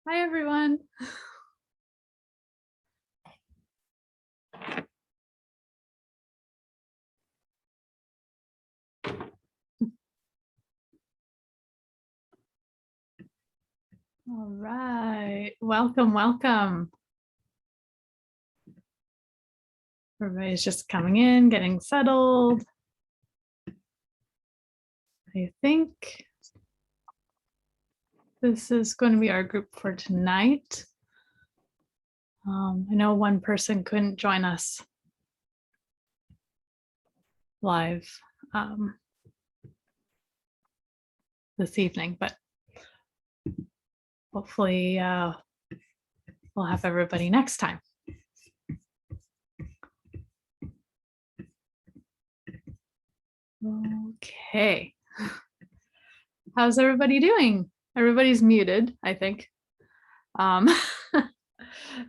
Hi, everyone. All right, welcome, welcome. Everybody's just coming in, getting settled. I think this is going to be our group for tonight. I know one person couldn't join us live this evening, but hopefully we'll have everybody next time. Okay. How's everybody doing? Everybody's muted, I think.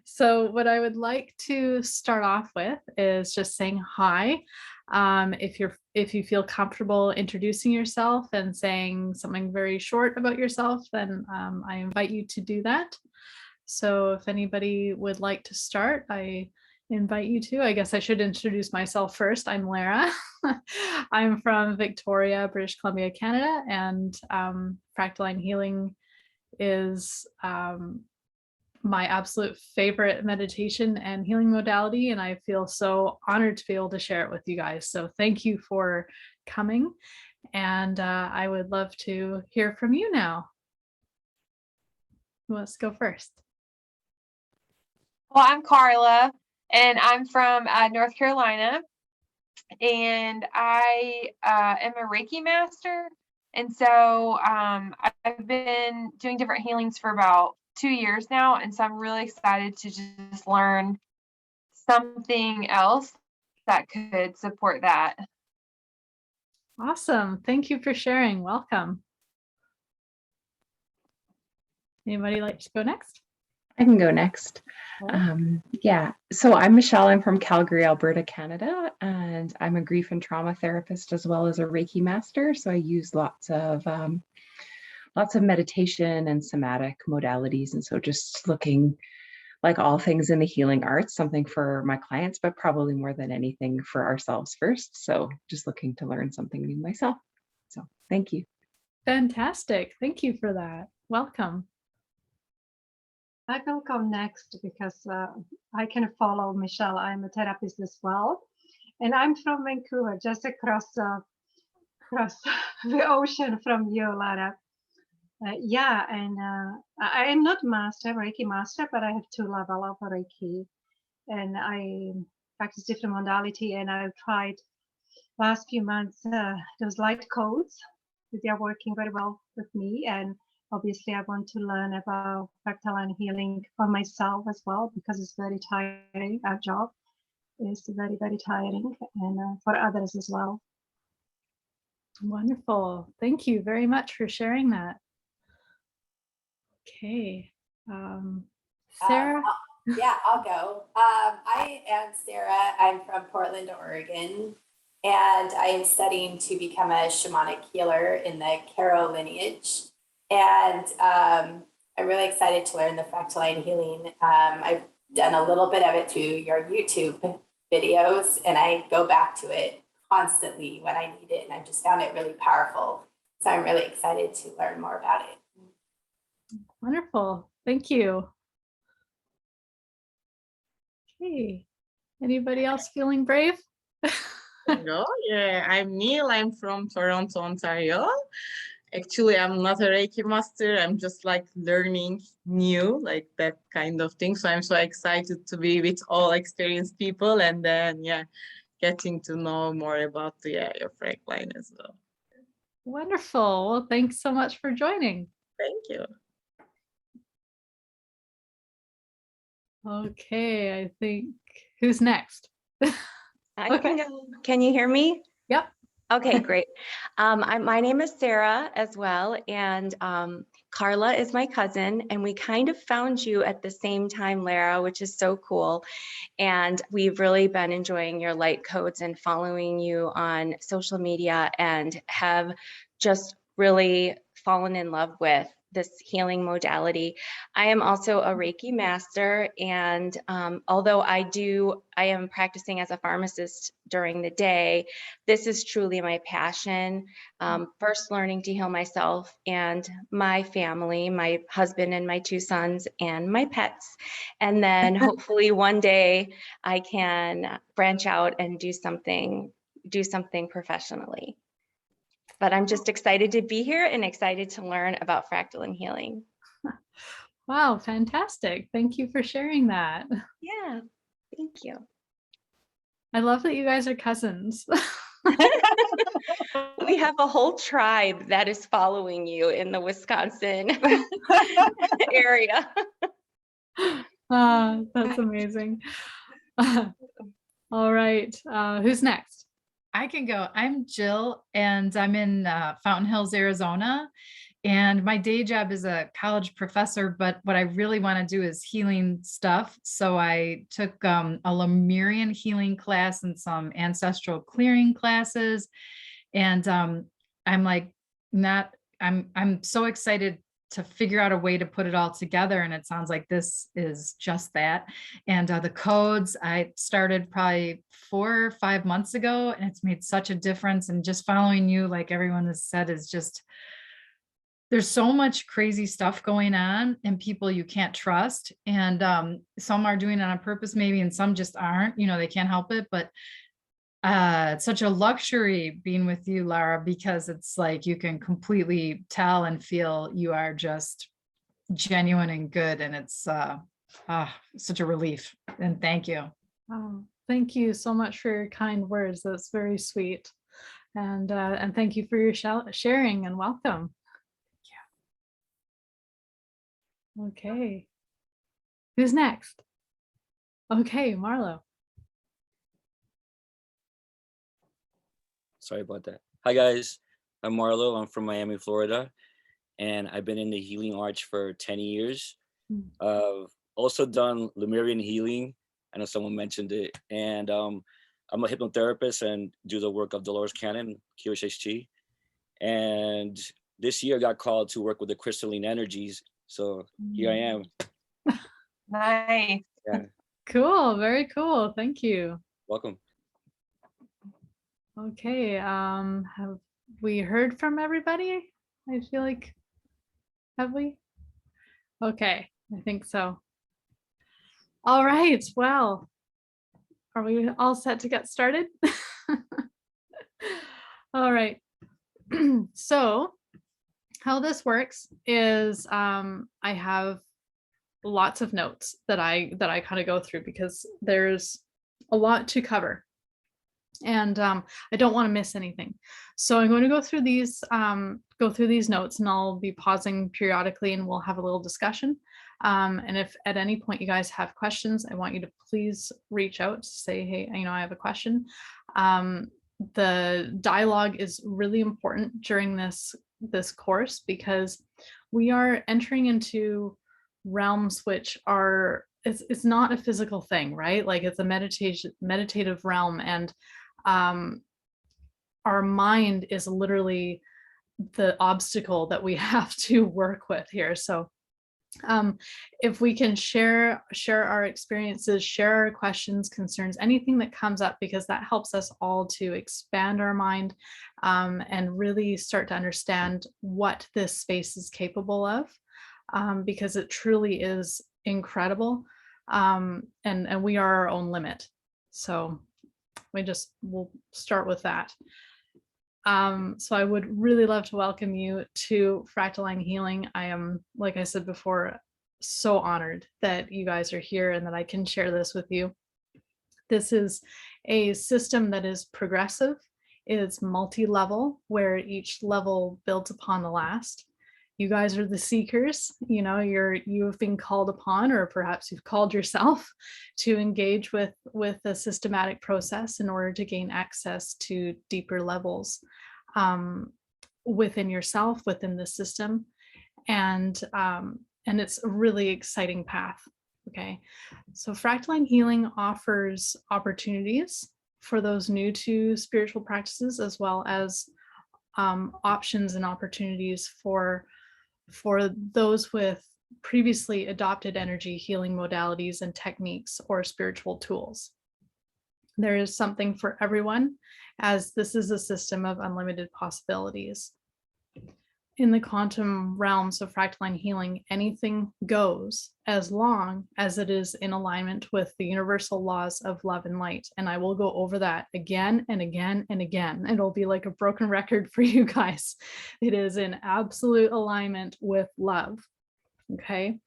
So what I would like to start off with is just saying hi. If you feel comfortable introducing yourself and saying something very short about yourself, then I invite you to do that. So if anybody would like to start, I invite you to. I guess I should introduce myself first. I'm Lara. I'm from Victoria, British Columbia, Canada, and Fractalline Healing is my absolute favorite meditation and healing modality, and I feel so honored to be able to share it with you guys. So thank you for coming, and I would love to hear from you now. Who wants to go first? Well, I'm Carla, and I'm from North Carolina, and I am a Reiki master. And so I've been doing different healings for about 2 years now, and so I'm really excited to just learn something else that could support that. Awesome. Thank you for sharing. Welcome. Anybody like to go next? I can go next. Oh. Yeah, so I'm Michelle. I'm from Calgary, Alberta, Canada, and I'm a grief and trauma therapist as well as a Reiki master. So I use lots of meditation and somatic modalities. And so just looking, like all things in the healing arts, something for my clients, but probably more than anything for ourselves first. So just looking to learn something new myself. So thank you. Fantastic. Thank you for that. Welcome. I will go next because I can follow Michelle. I'm a therapist as well. And I'm from Vancouver, just across the ocean from you, Lara. Yeah, and I am not master, Reiki master, but I have 2 levels of Reiki. And I practice different modality, and I've tried last few months those light codes. They are working very well with me, and obviously I want to learn about fractalline healing for myself as well, because it's very tiring. Our job is very, very tiring, and for others as well. Wonderful. Thank you very much for sharing that. Okay. Sarah? Yeah, I'll go. I am Sarah. I'm from Portland, Oregon, and I am studying to become a shamanic healer in the Karo lineage. And I'm really excited to learn the fractalline healing. I've done a little bit of it through your YouTube videos, and I go back to it constantly when I need it, and I just found it really powerful. So I'm really excited to learn more about it. Wonderful. Thank you. Okay. Anybody else feeling brave? Hello, yeah, I'm Neil. I'm from Toronto, Ontario. Actually, I'm not a Reiki master. I'm just like learning new, like that kind of thing. So I'm so excited to be with all experienced people, and then getting to know more about your Fractalline as well. Wonderful. Well, thanks so much for joining. Thank you. Okay, I think who's next? I can go. Can you hear me? Yep. Okay, great. My name is Sarah as well, and Carla is my cousin, and we kind of found you at the same time, Lara, which is so cool. And we've really been enjoying your light codes and following you on social media, and have just really fallen in love with this healing modality. I am also a Reiki master, and although I am practicing as a pharmacist during the day, this is truly my passion. First learning to heal myself and my family, my husband and my 2 sons and my pets. And then hopefully one day I can branch out and do something professionally. But I'm just excited to be here and excited to learn about Fractalline Healing. Wow, fantastic. Thank you for sharing that. Yeah, thank you. I love that you guys are cousins. We have a whole tribe that is following you in the Wisconsin area. That's amazing. All right, who's next? I can go. I'm Jill, and I'm in Fountain Hills, Arizona. And my day job is a college professor, but what I really want to do is healing stuff. So I took a Lemurian healing class and some ancestral clearing classes. And I'm so excited to figure out a way to put it all together. And it sounds like this is just that. And the codes I started probably 4 or 5 months ago, and it's made such a difference. And just following you, like everyone has said, is just, there's so much crazy stuff going on and people you can't trust. And some are doing it on purpose maybe, and some just aren't, they can't help it. But it's such a luxury being with you, Lara, because it's like you can completely tell and feel you are just genuine and good. And it's such a relief. And thank you. Oh, thank you so much for your kind words. That's very sweet. And thank you for your sharing and welcome. Yeah. Okay. Who's next? Okay, Marlo. Sorry about that. Hi guys, I'm Marlo. I'm from Miami, Florida, and I've been in the healing arts for 10 years. I've also done Lemurian healing. I know someone mentioned it, and I'm a hypnotherapist and do the work of Dolores Cannon, QHHT. And this year I got called to work with the crystalline energies. So here I am. Nice. Yeah. Cool, very cool. Thank you. Welcome. Okay, have we heard from everybody? I feel like, have we? Okay, I think so. All right, well, are we all set to get started? All right. So how this works is I have lots of notes that I kind of go through because there's a lot to cover. And I don't want to miss anything. So I'm going to go through these notes, and I'll be pausing periodically and we'll have a little discussion. And if at any point you guys have questions, I want you to please reach out to say, hey, I have a question. The dialogue is really important during this course because we are entering into realms which are, it's not a physical thing, right? Like it's a meditative realm, and our mind is literally the obstacle that we have to work with here. So if we can share our experiences, share our questions, concerns, anything that comes up, because that helps us all to expand our mind and really start to understand what this space is capable of, because it truly is incredible, and we are our own limit. So we'll start with that. So I would really love to welcome you to Fractalline Healing. I am, like I said before, so honored that you guys are here and that I can share this with you. This is a system that is progressive. It's multi-level, where each level builds upon the last. You guys are the seekers, you've been called upon, or perhaps you've called yourself to engage with a systematic process in order to gain access to deeper levels within yourself, within the system. And it's a really exciting path. Okay, so Fractalline Healing offers opportunities for those new to spiritual practices, as well as options and opportunities for those with previously adopted energy healing modalities and techniques or spiritual tools. There is something for everyone, as this is a system of unlimited possibilities. In the quantum realms of fractalline healing, anything goes as long as it is in alignment with the universal laws of love and light. And I will go over that again and again and again. It'll be like a broken record for you guys. It is in absolute alignment with love. Okay.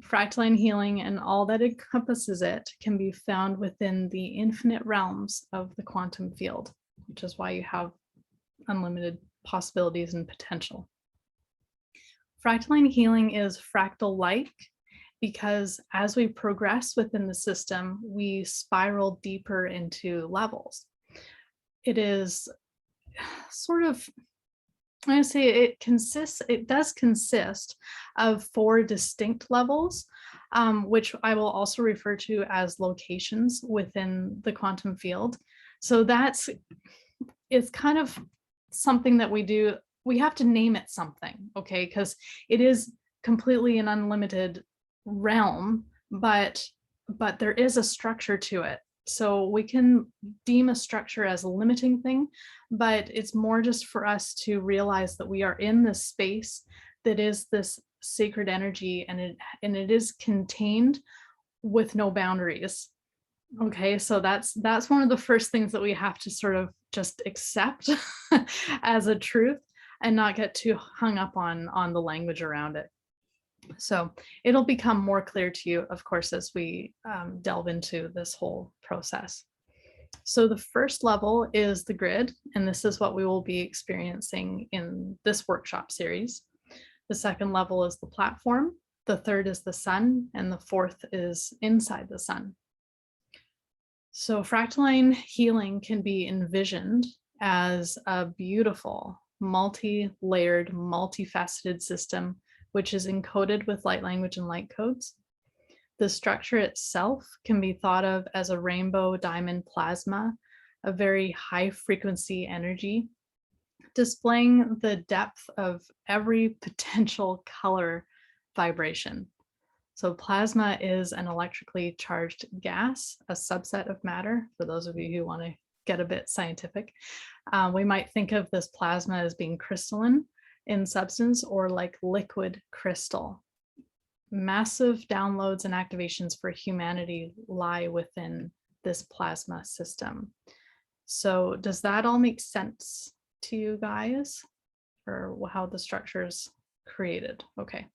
Fractalline healing and all that encompasses it can be found within the infinite realms of the quantum field, which is why you have unlimited possibilities and potential. Fractalline healing is fractal-like because as we progress within the system, we spiral deeper into levels. It is sort of, I say it does consist of 4 distinct levels, which I will also refer to as locations within the quantum field. So it's kind of something that we do. We have to name it something, okay? Because it is completely an unlimited realm, but there is a structure to it. So we can deem a structure as a limiting thing, but it's more just for us to realize that we are in this space that is this sacred energy, and it is contained with no boundaries. Okay, so that's one of the first things that we have to sort of just accept as a truth and not get too hung up on the language around it. So it'll become more clear to you, of course, as we delve into this whole process. So the first level is the grid, and this is what we will be experiencing in this workshop series. The second level is the platform. The third is the sun, and the fourth is inside the sun. So fractalline healing can be envisioned as a beautiful, multi-layered, multifaceted system, which is encoded with light language and light codes. The structure itself can be thought of as a rainbow diamond plasma, a very high frequency energy, displaying the depth of every potential color vibration. So plasma is an electrically charged gas, a subset of matter, for those of you who want to get a bit scientific. We might think of this plasma as being crystalline in substance or like liquid crystal. Massive downloads and activations for humanity lie within this plasma system. So does that all make sense to you guys, or how the structure is created? Okay.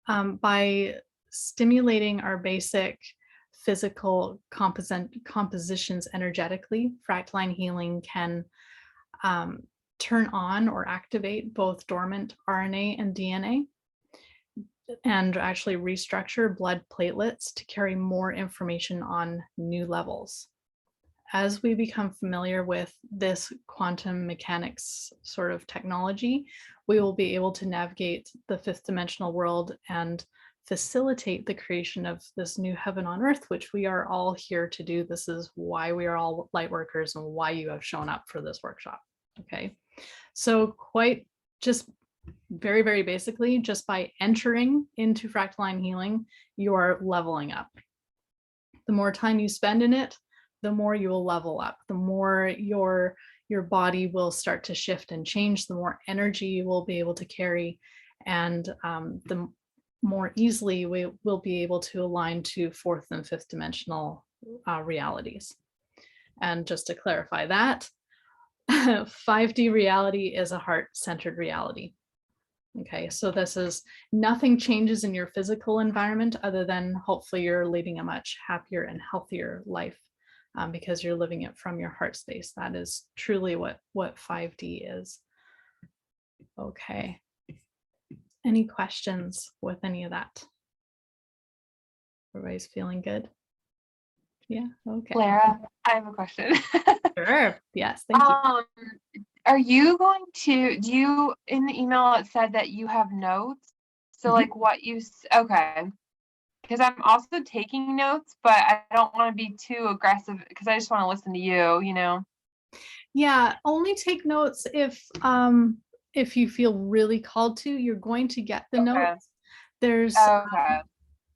By stimulating our basic physical compositions energetically, fractalline healing can turn on or activate both dormant RNA and DNA, and actually restructure blood platelets to carry more information on new levels. As we become familiar with this quantum mechanics sort of technology, we will be able to navigate the 5th dimensional world and facilitate the creation of this new heaven on earth, which we are all here to do. This is why we are all light workers and why you have shown up for this workshop. Okay, so quite just very, very basically, just by entering into fractalline healing, you are leveling up. The more time you spend in it, the more you will level up, the more your body will start to shift and change, the more energy you will be able to carry, and the more easily we will be able to align to 4th and 5th dimensional realities. And just to clarify that, 5D reality is a heart-centered reality. Okay, so this is, nothing changes in your physical environment other than hopefully you're leading a much happier and healthier life because you're living it from your heart space. That is truly what 5D is. Okay. Any questions with any of that? Everybody's feeling good? Yeah, okay. Lara, I have a question. Sure, yes, thank you. Are you going to, do you, in the email it said that you have notes? So like what you, okay. Because I'm also taking notes, but I don't want to be too aggressive because I just want to listen to you, you know? Yeah, only take notes if you feel really called to. You're going to get the Okay. notes. There's Okay.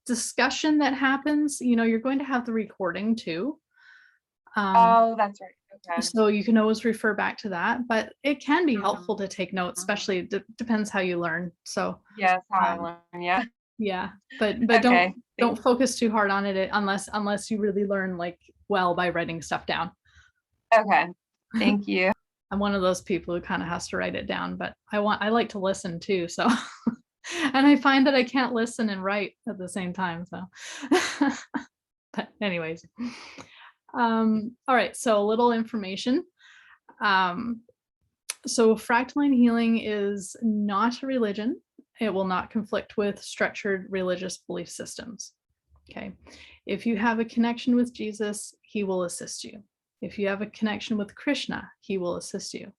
discussion that happens. You're going to have the recording too. Oh, that's right. Okay. So you can always refer back to that, but it can be helpful to take notes, especially depends how you learn. So Yes, how I um, learn. Yeah. yeah, but Okay. don't focus too hard on it unless you really learn like well by writing stuff down. Okay. Thank you. I'm one of those people who kind of has to write it down, but I like to listen too. So and I find that I can't listen and write at the same time. So but anyways. All right, so a little information. So Fractalline Healing is not a religion. It will not conflict with structured religious belief systems. Okay. If you have a connection with Jesus, he will assist you. If you have a connection with Krishna, he will assist you.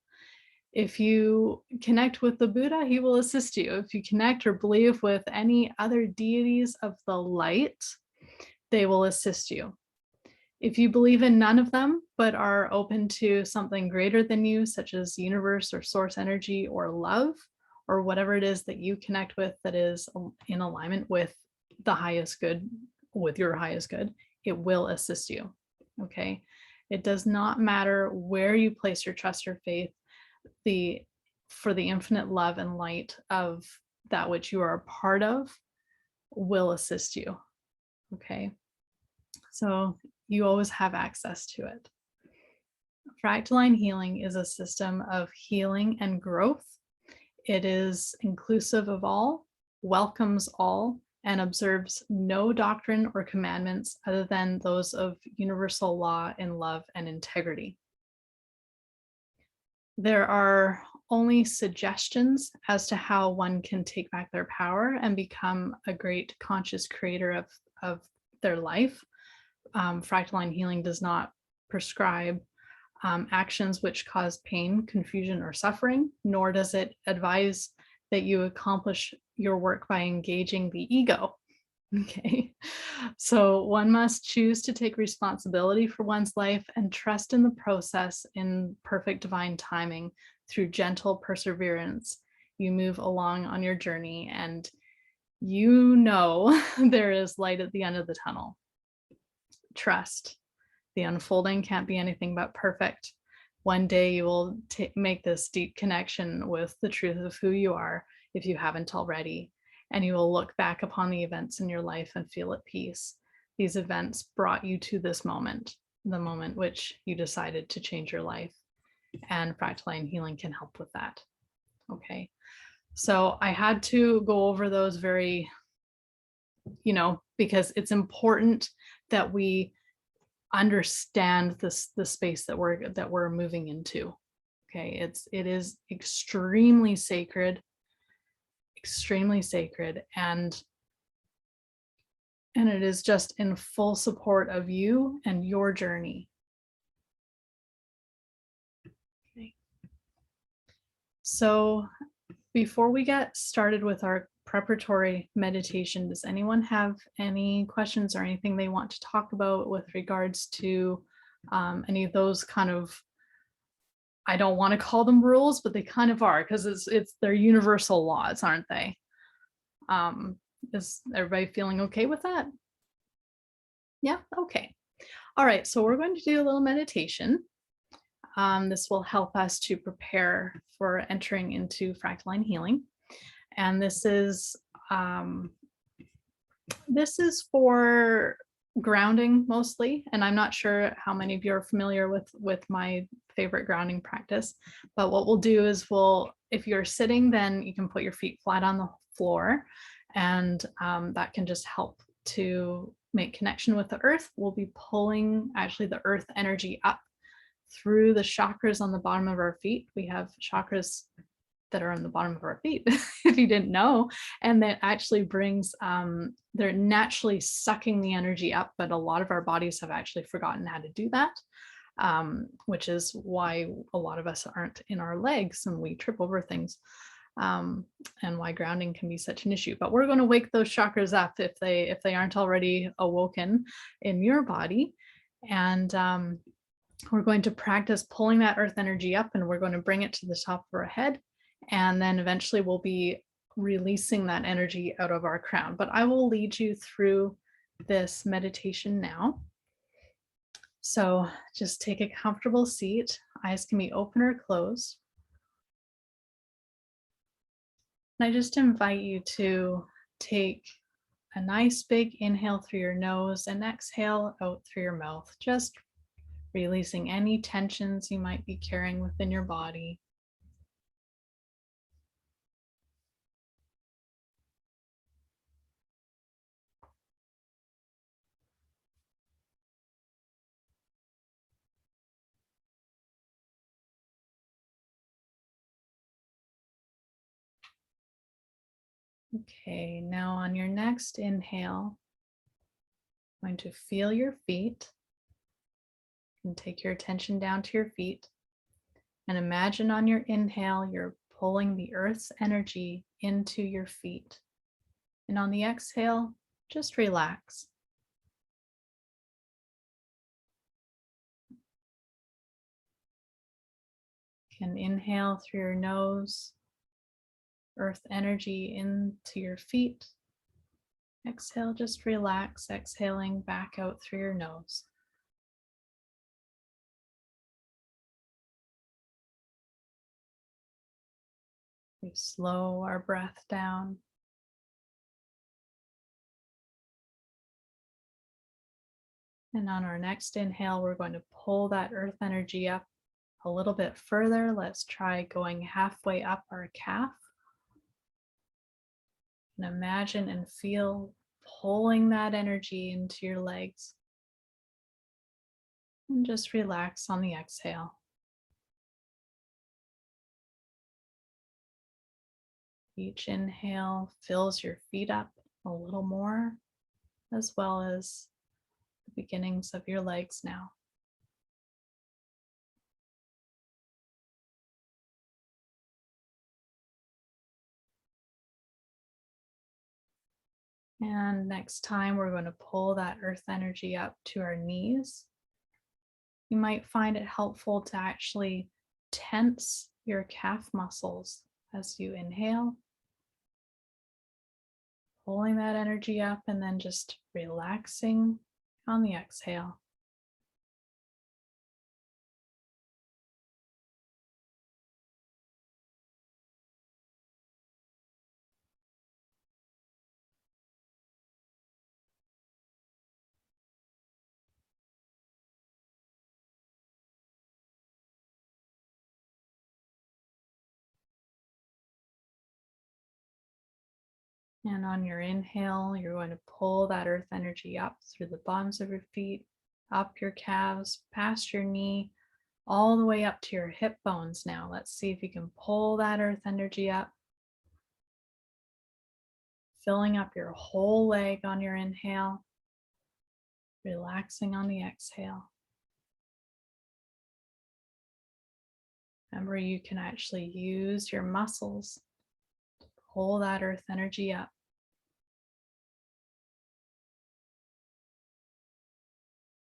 If you connect with the Buddha, he will assist you. If you connect or believe with any other deities of the light, they will assist you. If you believe in none of them, but are open to something greater than you, such as universe or source energy or love, or whatever it is that you connect with that is in alignment with the highest good, with your highest good, it will assist you. Okay. It does not matter where you place your trust or faith, for the infinite love and light of that which you are a part of will assist you. Okay. So you always have access to it. Fractalline Healing is a system of healing and growth. It is inclusive of all, welcomes all, and observes no doctrine or commandments other than those of universal law in love and integrity. There are only suggestions as to how one can take back their power and become a great conscious creator of their life. Fractalline Healing does not prescribe actions which cause pain, confusion, or suffering, nor does it advise that you accomplish your work by engaging the ego. Okay, so one must choose to take responsibility for one's life and trust in the process in perfect divine timing. Through gentle perseverance, you move along on your journey, and there is light at the end of the tunnel. Trust. The unfolding can't be anything but perfect. One day you will make this deep connection with the truth of who you are, if you haven't already, and you will look back upon the events in your life and feel at peace. These events brought you to this moment, the moment which you decided to change your life, and Fractalline Healing can help with that. Okay, so I had to go over those very, because it's important that we understand the space that we're moving into. Okay, it is extremely sacred, and it is just in full support of you and your journey. Okay. So before we get started with our preparatory meditation, does anyone have any questions or anything they want to talk about with regards to any of those kind of, I don't want to call them rules, but they kind of are, because it's their universal laws, aren't they? Is everybody feeling okay with that? Yeah, okay. All right, so we're going to do a little meditation. This will help us to prepare for entering into Fractalline Healing. And this is for grounding mostly. And I'm not sure how many of you are familiar with my favorite grounding practice, but what we'll do is if you're sitting, then you can put your feet flat on the floor, and that can just help to make connection with the earth. We'll be pulling actually the earth energy up through the chakras on the bottom of our feet. We have chakras that are on the bottom of our feet, if you didn't know, and that actually brings, they're naturally sucking the energy up, but a lot of our bodies have actually forgotten how to do that, which is why a lot of us aren't in our legs and we trip over things, and why grounding can be such an issue. But we're going to wake those chakras up if they aren't already awoken in your body. And we're going to practice pulling that earth energy up, and we're going to bring it to the top of our head. And then eventually we'll be releasing that energy out of our crown. But I will lead you through this meditation now. So just take a comfortable seat. Eyes can be open or closed. And I just invite you to take a nice big inhale through your nose and exhale out through your mouth, just releasing any tensions you might be carrying within your body. Okay, now on your next inhale, I'm going to feel your feet and take your attention down to your feet. And imagine on your inhale, you're pulling the earth's energy into your feet. And on the exhale, just relax. You can inhale through your nose, earth energy into your feet. Exhale, just relax, exhaling back out through your nose. We slow our breath down. And on our next inhale, we're going to pull that earth energy up a little bit further. Let's try going halfway up our calf. And imagine and feel pulling that energy into your legs. And just relax on the exhale. Each inhale fills your feet up a little more, as well as the beginnings of your legs now. And next time, we're going to pull that earth energy up to our knees. You might find it helpful to actually tense your calf muscles as you inhale, pulling that energy up and then just relaxing on the exhale. And on your inhale, you're going to pull that earth energy up through the bottoms of your feet, up your calves, past your knee, all the way up to your hip bones now. Let's see if you can pull that earth energy up, filling up your whole leg on your inhale, relaxing on the exhale. Remember, you can actually use your muscles to pull that earth energy up.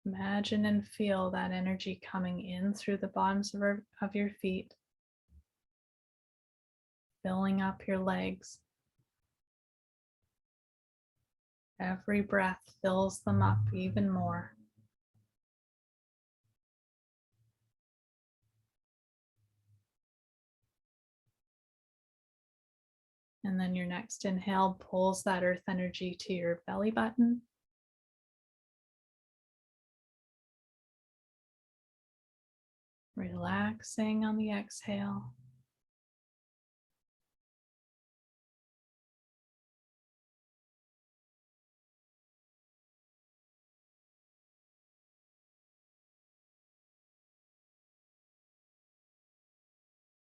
Imagine and feel that energy coming in through the bottoms of your feet, filling up your legs. Every breath fills them up even more. And then your next inhale pulls that earth energy to your belly button. Relaxing on the exhale.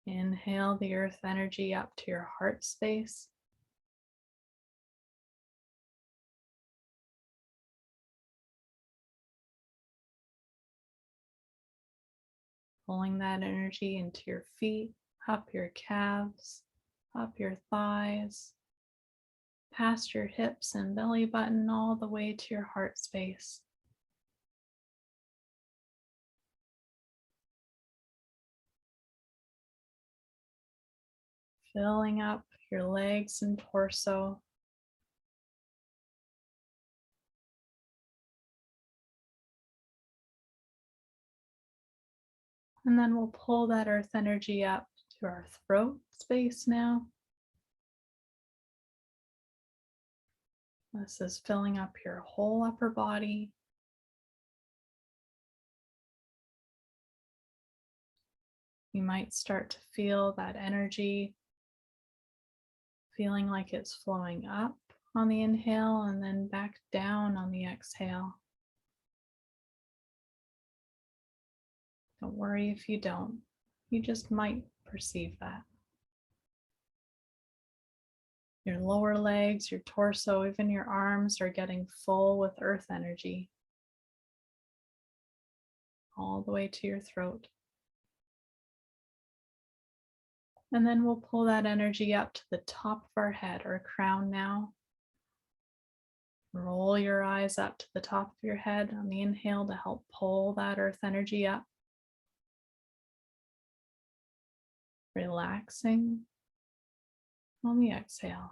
Inhale the earth energy up to your heart space. Pulling that energy into your feet, up your calves, up your thighs, past your hips and belly button, all the way to your heart space. filling up your legs and torso. And then we'll pull that earth energy up to our throat space now. This is filling up your whole upper body. You might start to feel that energy, feeling like it's flowing up on the inhale and then back down on the exhale. Don't worry if you don't. You just might perceive that. Your lower legs, your torso, even your arms are getting full with earth energy all the way to your throat. And then we'll pull that energy up to the top of our head or crown now. Roll your eyes up to the top of your head on the inhale to help pull that earth energy up. Relaxing on the exhale.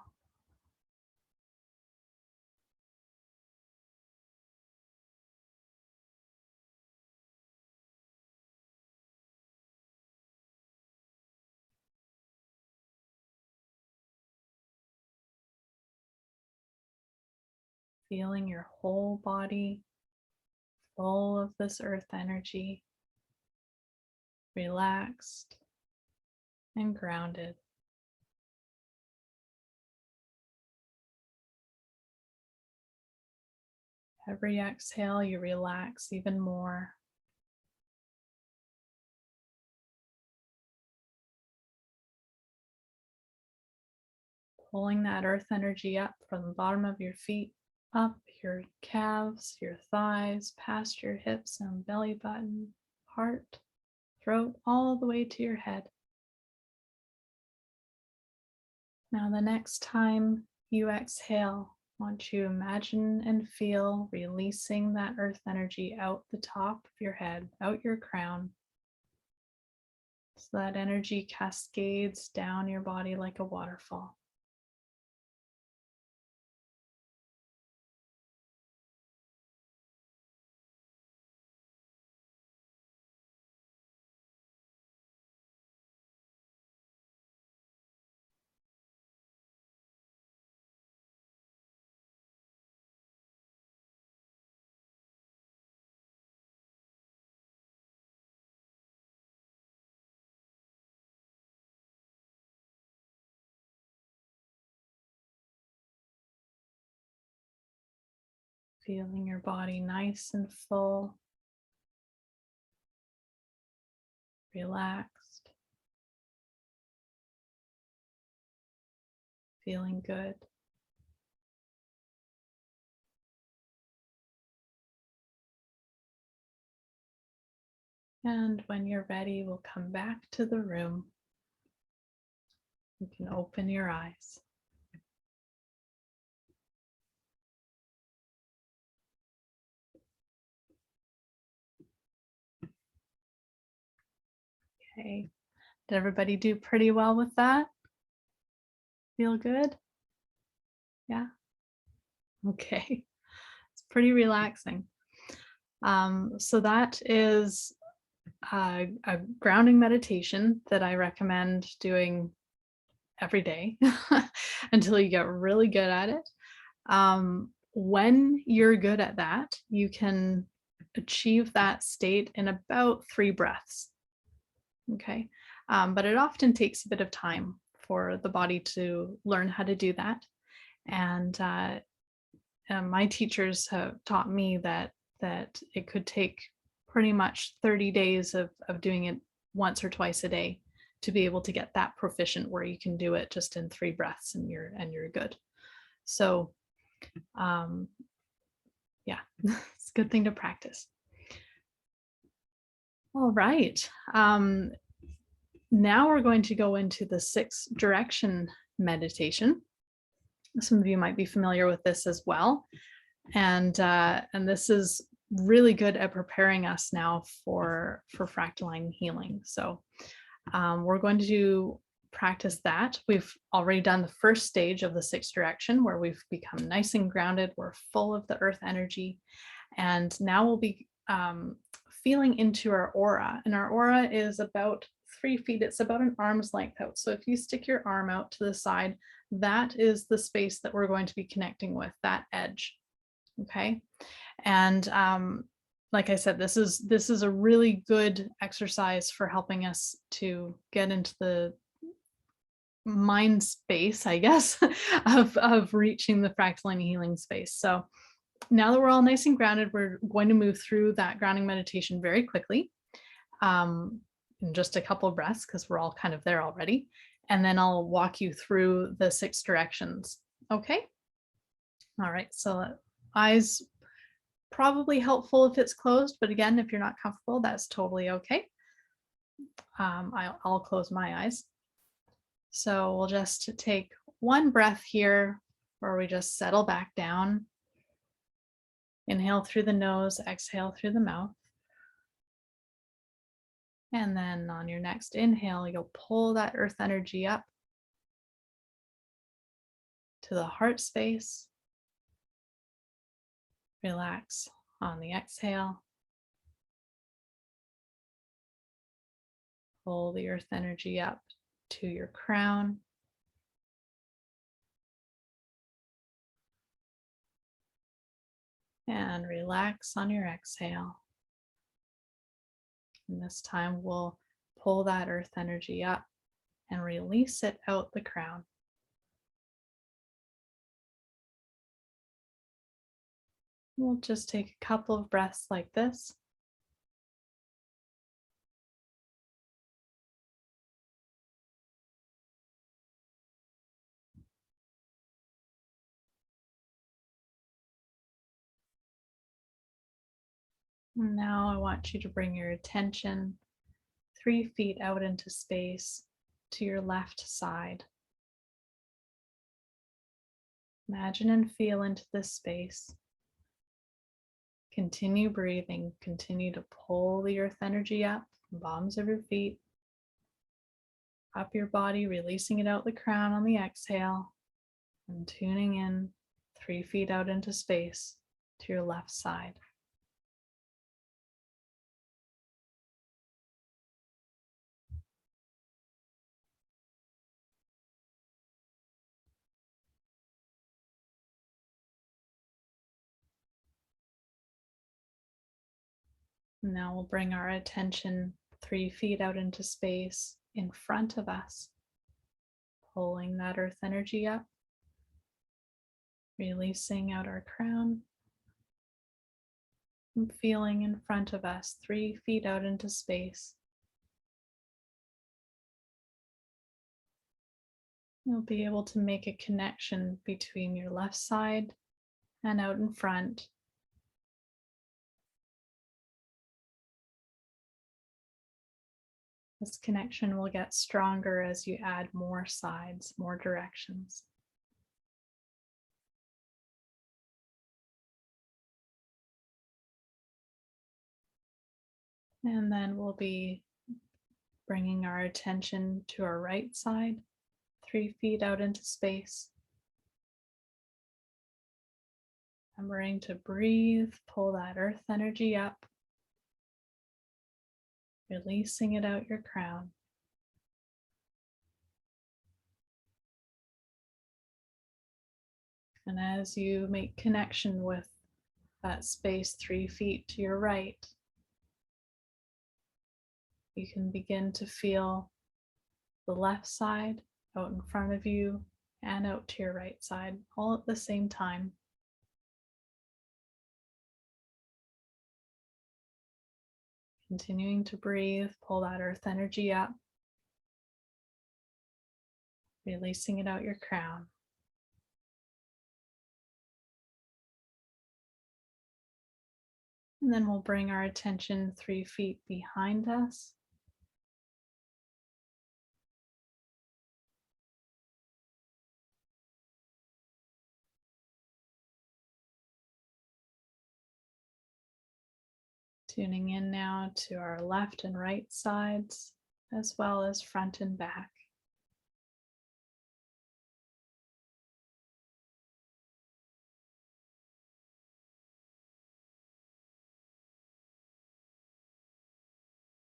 Feeling your whole body full of this earth energy, relaxed and grounded. Every exhale, you relax even more. Pulling that earth energy up from the bottom of your feet, up your calves, your thighs, past your hips and belly button, heart, throat, all the way to your head. Now, the next time you exhale, I want you to imagine and feel releasing that earth energy out the top of your head, out your crown. So that energy cascades down your body like a waterfall. Feeling your body nice and full, relaxed, feeling good. And when you're ready, we'll come back to the room. You can open your eyes. Okay. Did everybody do pretty well with that? Feel good? Yeah. Okay. It's pretty relaxing. So that is a grounding meditation that I recommend doing every day until you get really good at it. When you're good at that, you can achieve that state in about 3 breaths. Okay. But it often takes a bit of time for the body to learn how to do that. And my teachers have taught me that it could take pretty much 30 days of doing it once or twice a day to be able to get that proficient where you can do it just in 3 breaths and you're good. So yeah, it's a good thing to practice. All right. Now we're going to go into the 6 direction meditation. Some of you might be familiar with this as well. And this is really good at preparing us now for fractalline healing. So we're going to practice that. We've already done the first stage of the sixth direction where we've become nice and grounded. We're full of the earth energy. And now we'll be feeling into our aura. And our aura is about 3 feet. It's about an arm's length out. So if you stick your arm out to the side, that is the space that we're going to be connecting with, that edge. Okay. And like I said, this is a really good exercise for helping us to get into the mind space, I guess, of reaching the fractalline healing space. So now that we're all nice and grounded, we're going to move through that grounding meditation very quickly, in just a couple of breaths, because we're all kind of there already. And then I'll walk you through the 6 directions. Okay. All right. So eyes probably helpful if it's closed, but again, if you're not comfortable, that's totally okay. I'll close my eyes. So we'll just take one breath here where we just settle back down. Inhale through the nose, exhale through the mouth. And then on your next inhale, you'll pull that earth energy up to the heart space. Relax on the exhale. Pull the earth energy up to your crown. And relax on your exhale. And this time we'll pull that earth energy up and release it out the crown. We'll just take a couple of breaths like this. And now I want you to bring your attention 3 feet out into space to your left side. Imagine and feel into this space. Continue breathing, continue to pull the earth energy up, bottoms of your feet, up your body, releasing it out the crown on the exhale, and tuning in 3 feet out into space to your left side. Now we'll bring our attention 3 feet out into space in front of us, pulling that earth energy up, releasing out our crown, and feeling in front of us 3 feet out into space. You'll be able to make a connection between your left side and out in front. This connection will get stronger as you add more sides, more directions. And then we'll be bringing our attention to our right side, 3 feet out into space. Remembering to breathe, pull that earth energy up, releasing it out your crown. And as you make connection with that space 3 feet to your right, you can begin to feel the left side out in front of you and out to your right side, all at the same time. Continuing to breathe, pull that earth energy up, releasing it out your crown. And then we'll bring our attention 3 feet behind us. Tuning in now to our left and right sides, as well as front and back.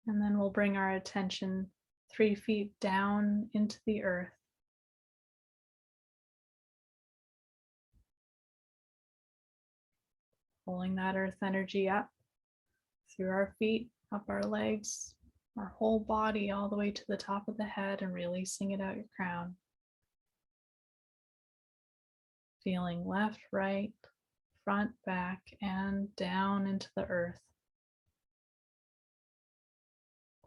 And then we'll bring our attention 3 feet down into the earth. Pulling that earth energy up through our feet, up our legs, our whole body, all the way to the top of the head, and releasing it out your crown. Feeling left, right, front, back, and down into the earth.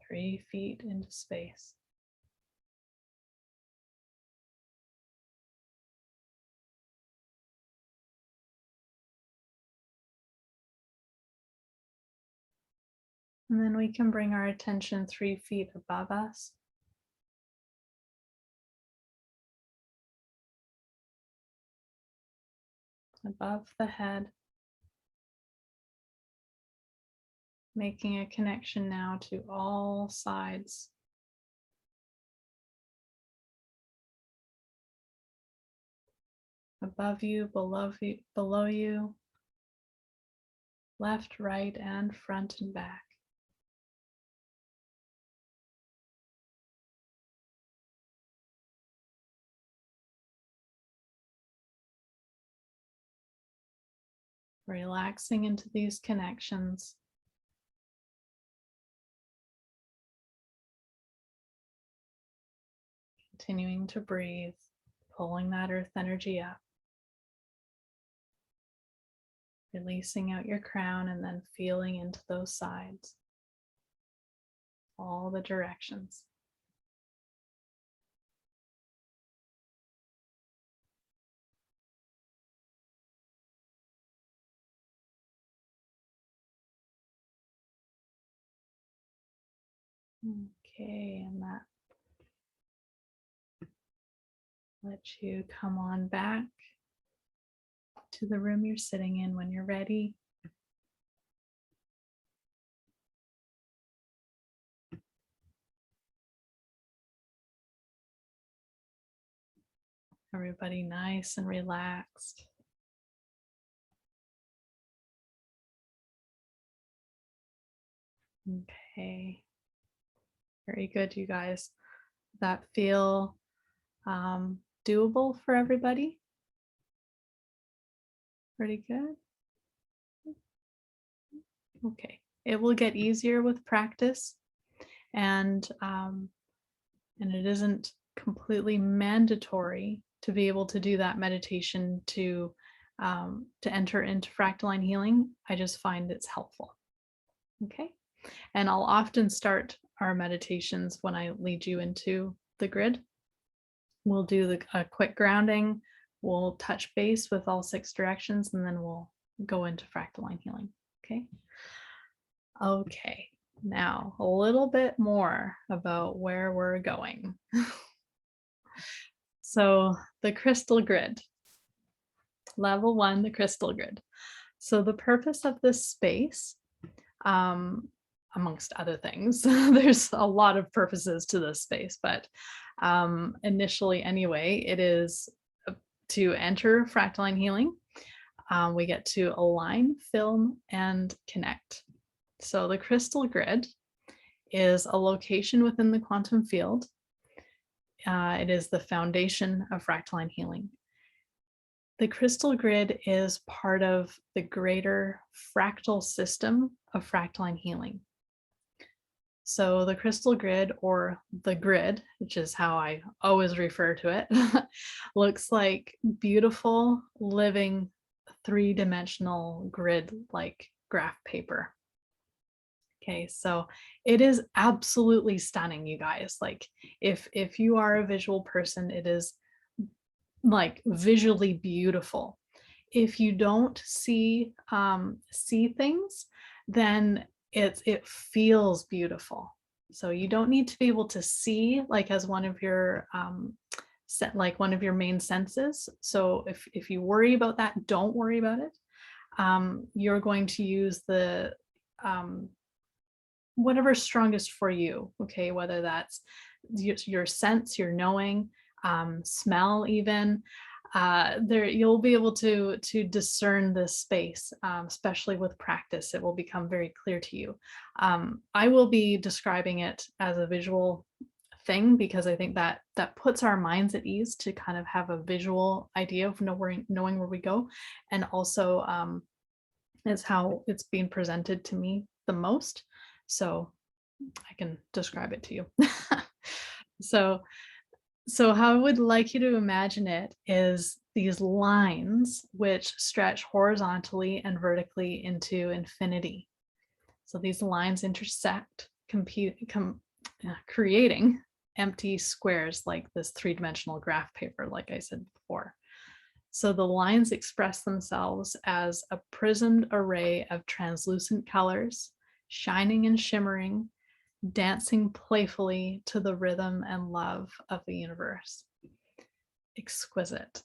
3 feet into space. And then we can bring our attention 3 feet above us. Above the head. Making a connection now to all sides. Above you, below you, left, right, and front and back. Relaxing into these connections. Continuing to breathe, pulling that earth energy up. Releasing out your crown and then feeling into those sides. All the directions. Okay, and that lets you come on back to the room you're sitting in when you're ready. Everybody nice and relaxed. Okay. Very good, you guys. Does that feel doable for everybody? Pretty good. Okay. It will get easier with practice, and it isn't completely mandatory to be able to do that meditation to enter into fractalline healing. I just find it's helpful. Okay. And I'll often start our meditations when I lead you into the grid. We'll do a quick grounding. We'll touch base with all 6 directions, and then we'll go into fractalline healing. Okay. Okay. Now a little bit more about where we're going. So the crystal grid. Level 1, the crystal grid. So the purpose of this space, amongst other things, there's a lot of purposes to this space, but initially anyway, it is to enter fractalline healing. We get to align, film, and connect. So the crystal grid is a location within the quantum field. It is the foundation of fractalline healing. The crystal grid is part of the greater fractal system of fractalline healing. So the crystal grid, or the grid, which is how I always refer to it, looks like beautiful, living, 3-dimensional grid-like graph paper. Okay, so it is absolutely stunning, you guys. Like if you are a visual person, it is like visually beautiful. If you don't see things, then it feels beautiful. So you don't need to be able to see like as one of your one of your main senses. So if you worry about that, don't worry about it. You're going to use the whatever's strongest for you, okay, whether that's your sense, your knowing, smell even. there you'll be able to discern this space, especially with practice. It will become very clear to you. I will be describing it as a visual thing because I think that puts our minds at ease to kind of have a visual idea of knowing where we go, and also is how it's being presented to me the most. So I can describe it to you. So how I would like you to imagine it is these lines which stretch horizontally and vertically into infinity. So these lines intersect, creating empty squares like this three-dimensional graph paper, like I said before. So the lines express themselves as a prismed array of translucent colors, shining and shimmering, dancing playfully to the rhythm and love of the universe. Exquisite.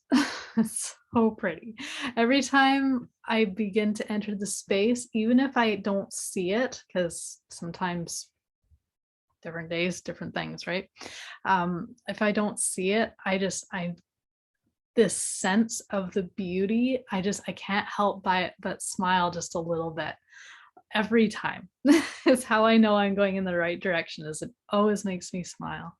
It's so pretty. Every time I begin to enter the space, even if I don't see it, because sometimes different days, different things, right? If I don't see it, this sense of the beauty, I can't help but smile just a little bit every time. Is how I know I'm going in the right direction, is it always makes me smile.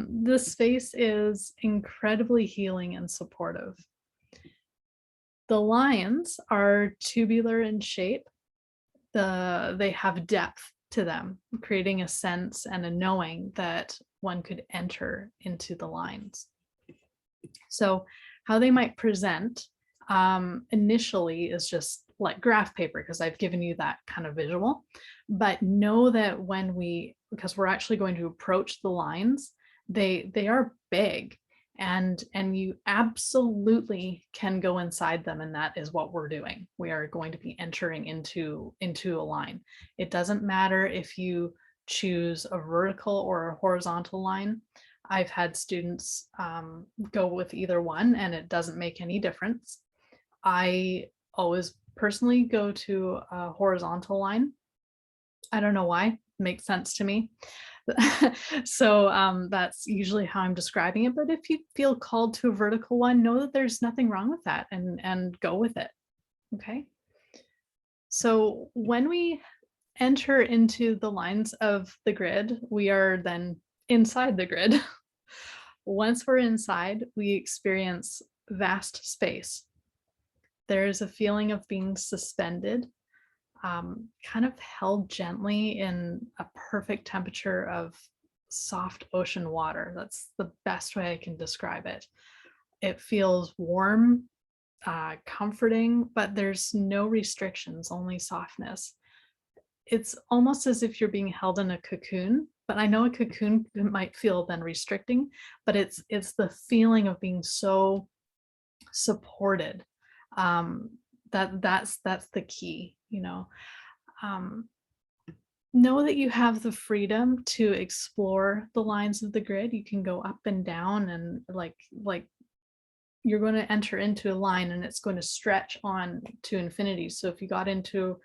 This space is incredibly healing and supportive. The lines are tubular in shape. They have depth to them, creating a sense and a knowing that one could enter into the lines. So how they might present initially is just like graph paper, because I've given you that kind of visual. But know that because we're actually going to approach the lines, they are big, and you absolutely can go inside them, and that is what we're doing. We are going to be entering into a line. It doesn't matter if you choose a vertical or a horizontal line. I've had students go with either one, and it doesn't make any difference. I always personally go to a horizontal line. I don't know why, it makes sense to me. So that's usually how I'm describing it. But if you feel called to a vertical one, know that there's nothing wrong with that, and go with it. Okay. So when we enter into the lines of the grid, we are then inside the grid. Once we're inside, we experience vast space. There is a feeling of being suspended, kind of held gently in a perfect temperature of soft ocean water. That's the best way I can describe it. It feels warm, comforting, but there's no restrictions, only softness. It's almost as if you're being held in a cocoon, but I know a cocoon might feel then restricting, but it's the feeling of being so supported. That's the key, know that you have the freedom to explore the lines of the grid. You can go up and down, and like you're going to enter into a line and it's going to stretch on to infinity. So if you got into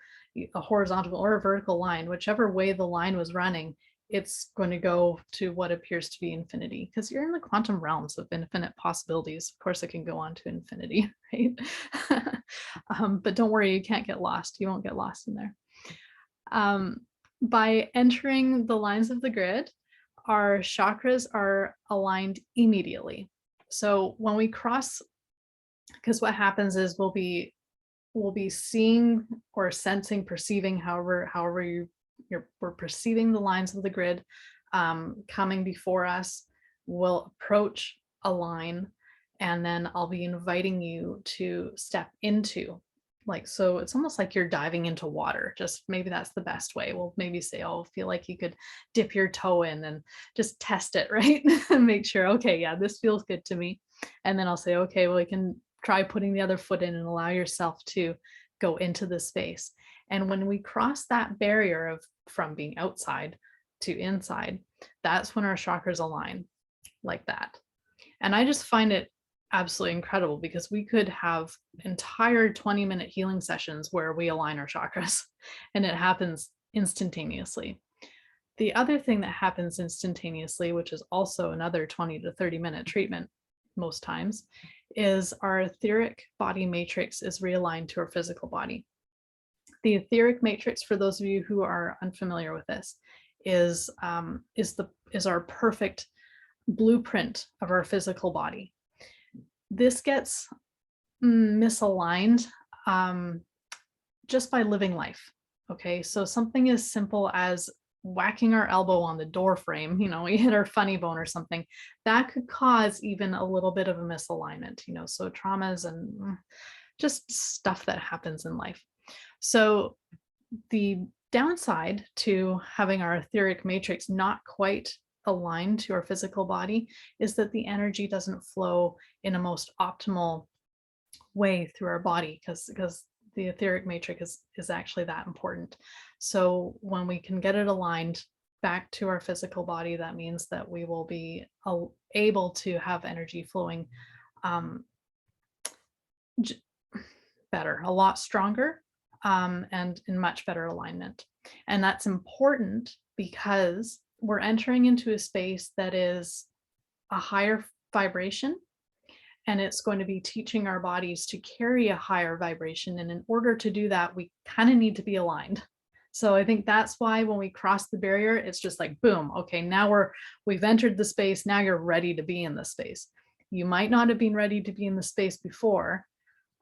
a horizontal or a vertical line, whichever way the line was running, it's going to go to what appears to be infinity, because you're in the quantum realms of infinite possibilities. Of course, it can go on to infinity, right? But don't worry, you can't get lost. You won't get lost in there. By entering the lines of the grid, our chakras are aligned immediately. So when we cross, because what happens is we'll be seeing or sensing, perceiving, however we're perceiving the lines of the grid coming before us. We'll approach a line, and then I'll be inviting you to step into, so it's almost like you're diving into water. Just maybe that's the best way. We'll maybe say, oh, feel like you could dip your toe in and just test it, right? And make sure, okay, yeah, this feels good to me. And then I'll say, okay, well, you can try putting the other foot in and allow yourself to go into the space. And when we cross that barrier from being outside to inside, that's when our chakras align like that. And I just find it absolutely incredible, because we could have entire 20-minute healing sessions where we align our chakras, and it happens instantaneously. The other thing that happens instantaneously, which is also another 20 to 30-minute treatment, most times, is our etheric body matrix is realigned to our physical body. The etheric matrix, for those of you who are unfamiliar with this, is our perfect blueprint of our physical body. This gets misaligned just by living life. Okay, so something as simple as whacking our elbow on the door frame, we hit our funny bone or something, that could cause even a little bit of a misalignment, so traumas and just stuff that happens in life. So the downside to having our etheric matrix not quite aligned to our physical body is that the energy doesn't flow in a most optimal way through our body, because the etheric matrix is actually that important. So when we can get it aligned back to our physical body, that means that we will be able to have energy flowing better, a lot stronger, and in much better alignment. And that's important because we're entering into a space that is a higher vibration, and it's going to be teaching our bodies to carry a higher vibration. And in order to do that, we kind of need to be aligned. So I think that's why when we cross the barrier, it's just like, boom, okay, now we've entered the space. Now you're ready to be in the space. You might not have been ready to be in the space before,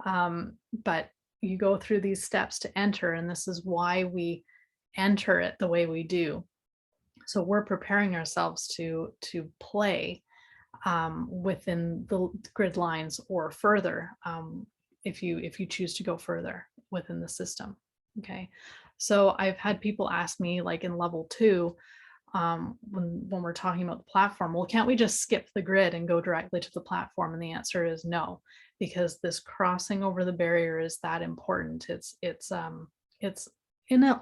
but you go through these steps to enter, and this is why we enter it the way we do. So we're preparing ourselves to play within the grid lines or further, if you choose to go further within the system. Okay, so I've had people ask me, like in level 2, when we're talking about the platform, well, can't we just skip the grid and go directly to the platform? And the answer is no, because this crossing over the barrier is that important. It's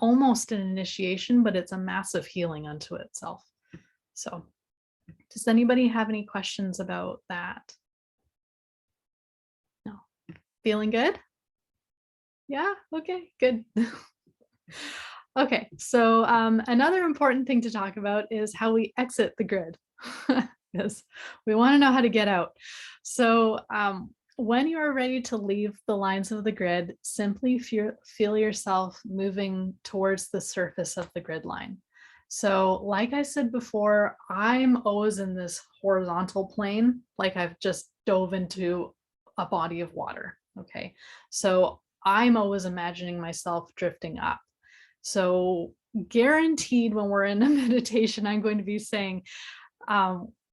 almost an initiation, but it's a massive healing unto itself. So does anybody have any questions about that? No. Feeling good? Yeah, okay, good. Okay, so another important thing to talk about is how we exit the grid, because we want to know how to get out. So when you are ready to leave the lines of the grid, simply feel yourself moving towards the surface of the grid line. So like I said before, I'm always in this horizontal plane, like I've just dove into a body of water. Okay, so I'm always imagining myself drifting up. So guaranteed when we're in a meditation, I'm going to be saying,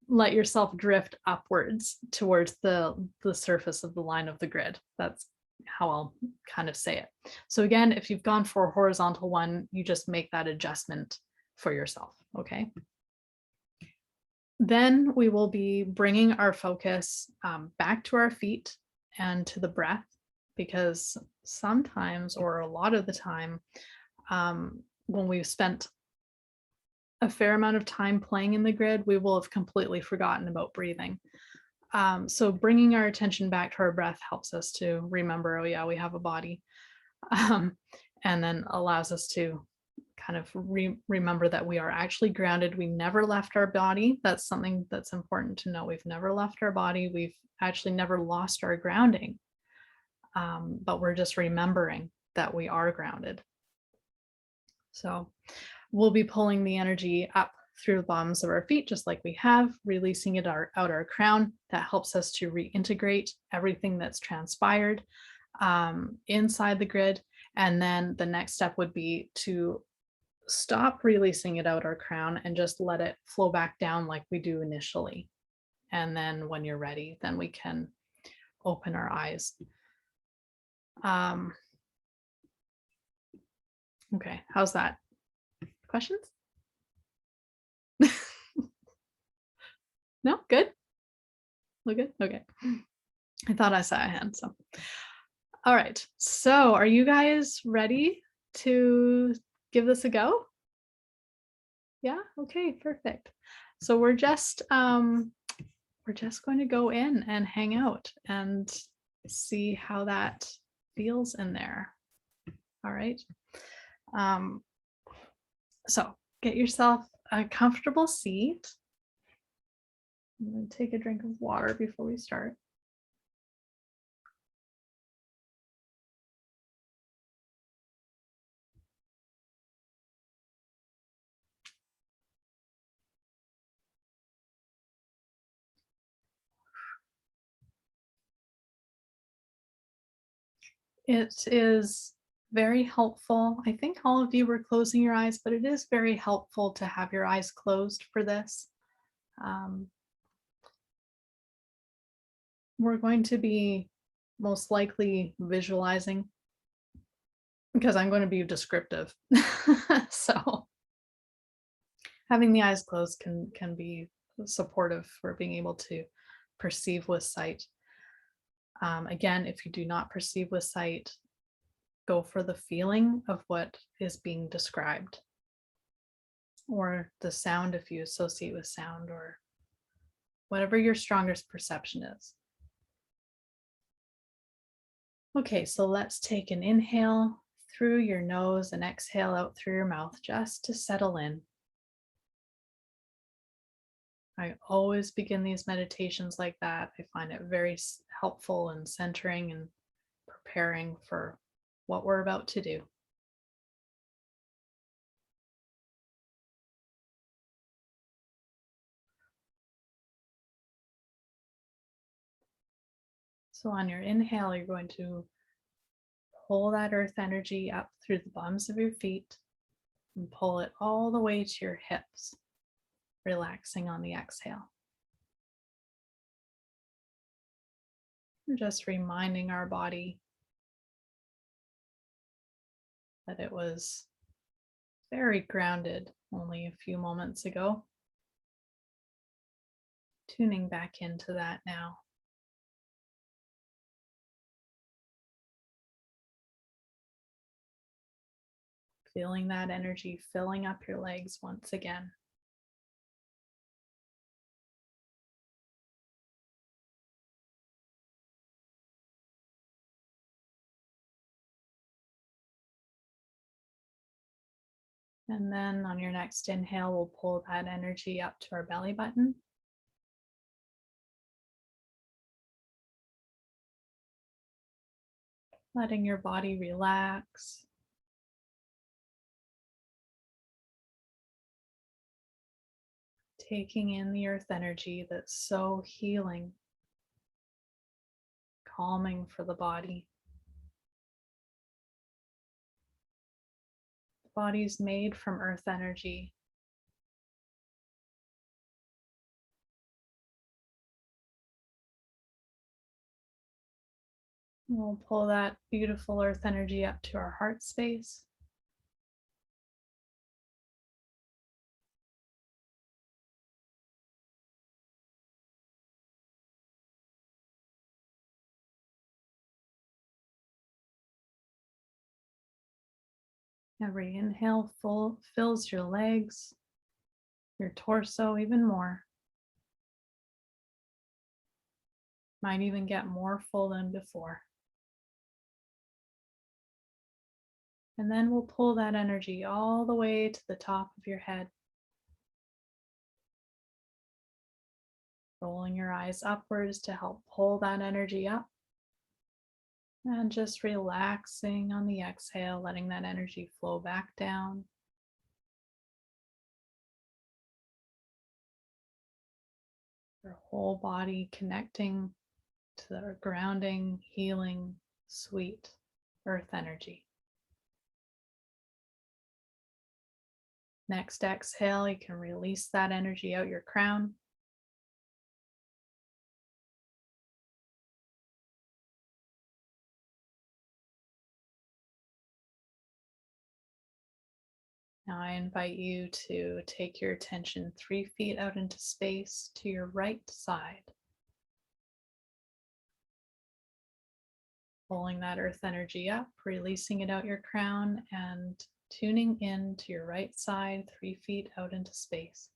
let yourself drift upwards towards the surface of the line of the grid. That's how I'll kind of say it. So again, if you've gone for a horizontal one, you just make that adjustment for yourself, okay? Then we will be bringing our focus back to our feet and to the breath, because sometimes, or a lot of the time, when we've spent a fair amount of time playing in the grid, we will have completely forgotten about breathing. So bringing our attention back to our breath helps us to remember, oh yeah, we have a body, and then allows us to kind of remember that we are actually grounded. We never left our body. That's something that's important to know. We've never left our body. We've actually never lost our grounding, but we're just remembering that we are grounded. So we'll be pulling the energy up through the bottoms of our feet, just like we have, releasing it out our crown. That helps us to reintegrate everything that's transpired inside the grid. And then the next step would be to stop releasing it out our crown and just let it flow back down like we do initially. And then when you're ready, then we can open our eyes. Okay, how's that? Questions? No, good? Look good? Okay. I thought I saw a hand, so. All right, so are you guys ready to give this a go? Yeah, okay, perfect. So we're just going to go in and hang out and see how that feels in there. All right. So get yourself a comfortable seat. I'm going to take a drink of water before we start. It is very helpful. I think all of you were closing your eyes, but it is very helpful to have your eyes closed for this. We're going to be most likely visualizing because I'm going to be descriptive. So having the eyes closed can be supportive for being able to perceive with sight. Again, if you do not perceive with sight, go for the feeling of what is being described, or the sound if you associate with sound, or whatever your strongest perception is. Okay, so let's take an inhale through your nose and exhale out through your mouth just to settle in. I always begin these meditations like that. I find it very helpful and centering and preparing for what we're about to do. So on your inhale, you're going to pull that earth energy up through the bottoms of your feet and pull it all the way to your hips, relaxing on the exhale. We're just reminding our body that it was very grounded only a few moments ago. Tuning back into that now. Feeling that energy filling up your legs once again. And then on your next inhale, we'll pull that energy up to our belly button. Letting your body relax. Taking in the earth energy that's so healing, calming for the body. The body's made from earth energy. We'll pull that beautiful earth energy up to our heart space. Every inhale fills your legs, your torso even more. Might even get more full than before. And then we'll pull that energy all the way to the top of your head. Rolling your eyes upwards to help pull that energy up. And just relaxing on the exhale, letting that energy flow back down. Your whole body connecting to the grounding, healing, sweet earth energy. Next exhale, you can release that energy out your crown. Now I invite you to take your attention 3 feet out into space to your right side. Pulling that earth energy up, releasing it out your crown, and tuning in to your right side 3 feet out into space.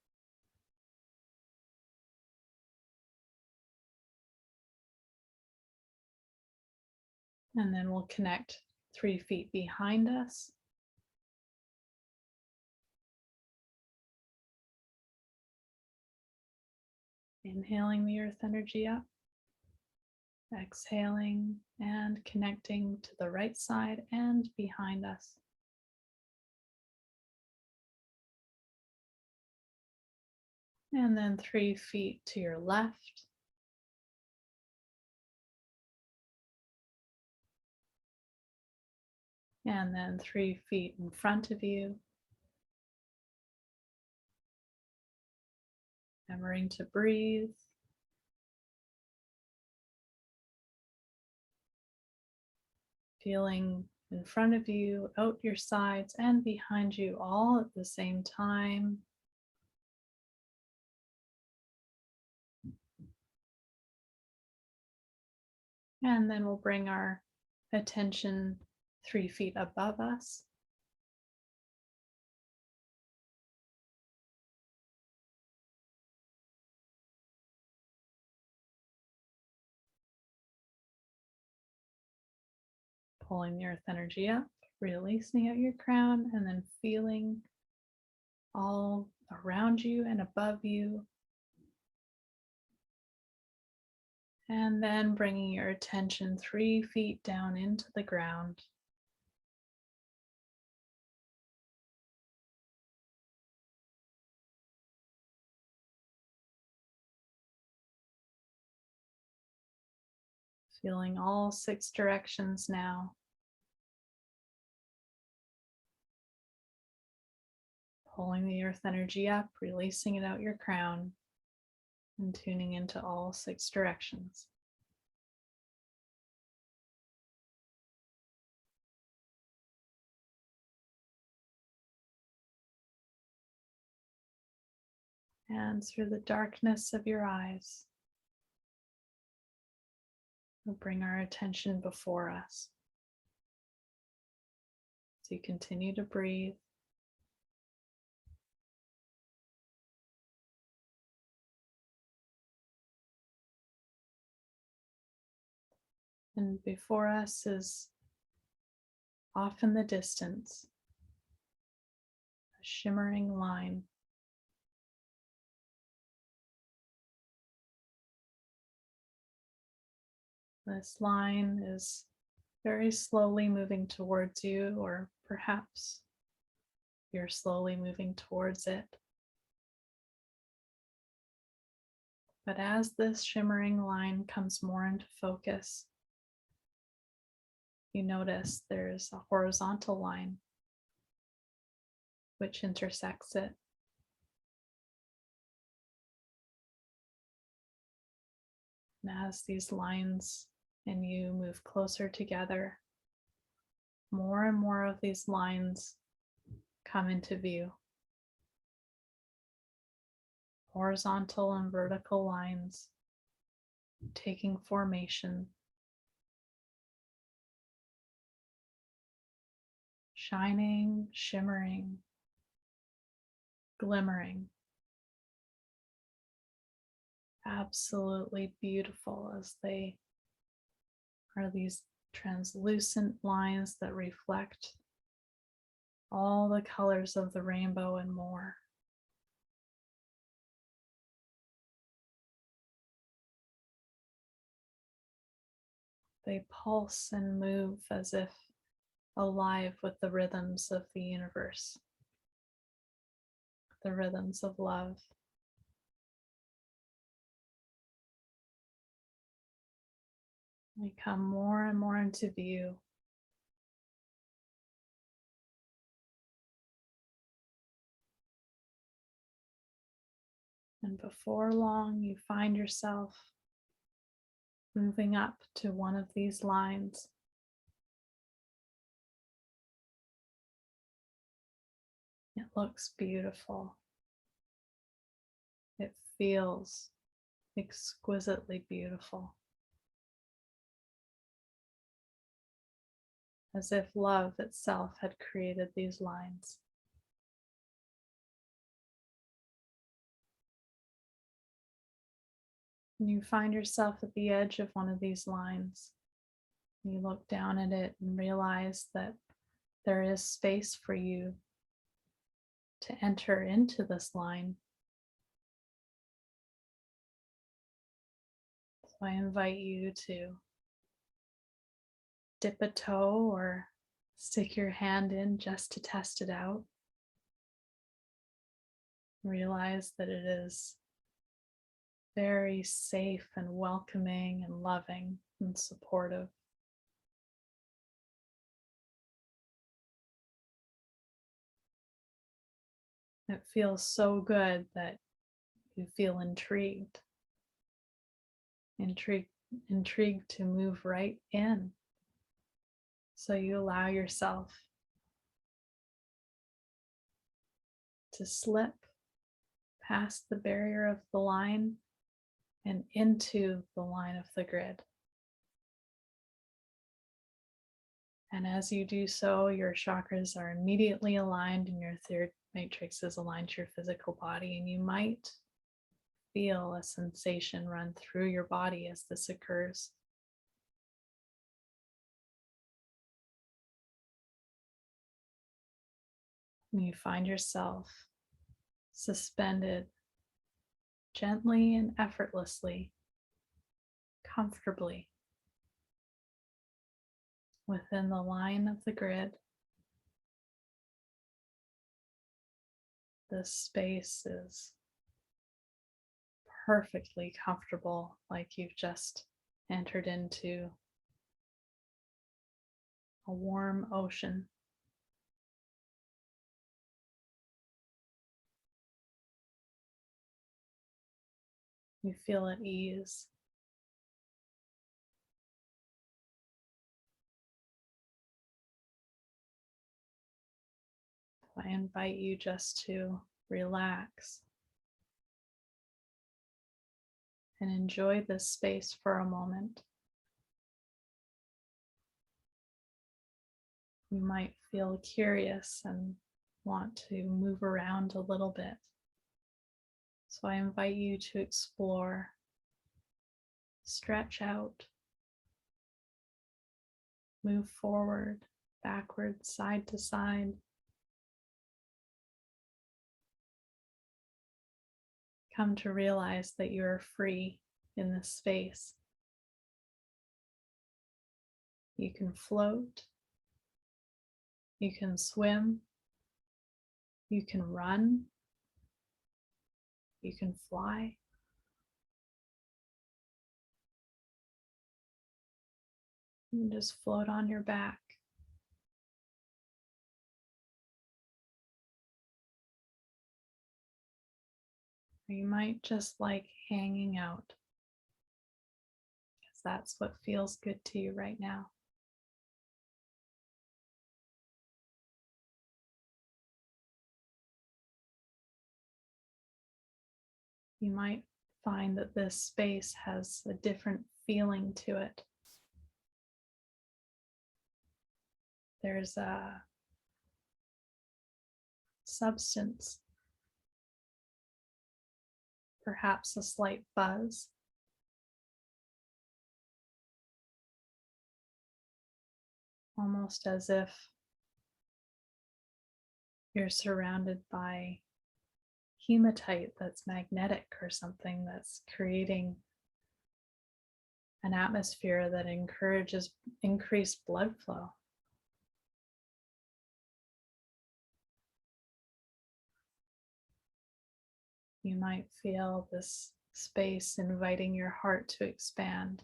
And then we'll connect 3 feet behind us. Inhaling the earth energy up, exhaling and connecting to the right side and behind us. And then 3 feet to your left. And then 3 feet in front of you. Remembering to breathe. Feeling in front of you, out your sides, and behind you all at the same time. And then we'll bring our attention 3 feet above us. Pulling the earth energy up, releasing out your crown, and then feeling all around you and above you. And then bringing your attention 3 feet down into the ground. Feeling all 6 directions now. Pulling the earth energy up, releasing it out your crown, and tuning into all 6 directions. And through the darkness of your eyes, we'll bring our attention before us. So you continue to breathe. And before us is off in the distance, a shimmering line. This line is very slowly moving towards you, or perhaps you're slowly moving towards it. But as this shimmering line comes more into focus, you notice there's a horizontal line which intersects it. And as these lines and you move closer together, more and more of these lines come into view. Horizontal and vertical lines taking formation, shining, shimmering, glimmering. Absolutely beautiful, as they are these translucent lines that reflect all the colors of the rainbow and more. They pulse and move as if alive with the rhythms of the universe, the rhythms of love. They come more and more into view. And before long, you find yourself moving up to one of these lines. It looks beautiful. It feels exquisitely beautiful. As if love itself had created these lines. And you find yourself at the edge of one of these lines. You look down at it and realize that there is space for you to enter into this line. So I invite you to dip a toe or stick your hand in just to test it out. Realize that it is very safe and welcoming and loving and supportive. It feels so good that you feel intrigued, intrigued, intrigued to move right in. So you allow yourself to slip past the barrier of the line and into the line of the grid. And as you do so, your chakras are immediately aligned and your third matrix is aligned to your physical body. And you might feel a sensation run through your body as this occurs. And you find yourself suspended gently and effortlessly, comfortably within the line of the grid. This space is perfectly comfortable, like you've just entered into a warm ocean. You feel at ease. I invite you just to relax and enjoy this space for a moment. You might feel curious and want to move around a little bit. So I invite you to explore, stretch out, move forward, backward, side to side. Come to realize that you are free in this space. You can float, you can swim, you can run, you can fly. You can just float on your back. Or you might just like hanging out, because that's what feels good to you right now. You might find that this space has a different feeling to it. There's a substance, perhaps a slight buzz. Almost as if you're surrounded by hematite that's magnetic or something that's creating an atmosphere that encourages increased blood flow. You might feel this space inviting your heart to expand.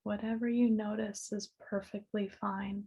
Whatever you notice is perfectly fine.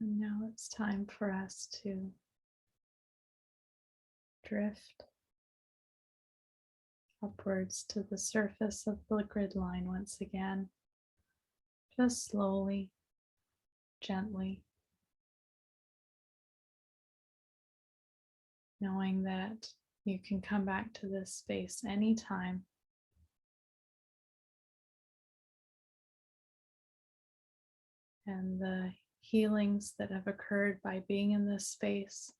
And now it's time for us to drift upwards to the surface of the grid line once again, just slowly, gently, knowing that you can come back to this space anytime. And the healings that have occurred by being in this space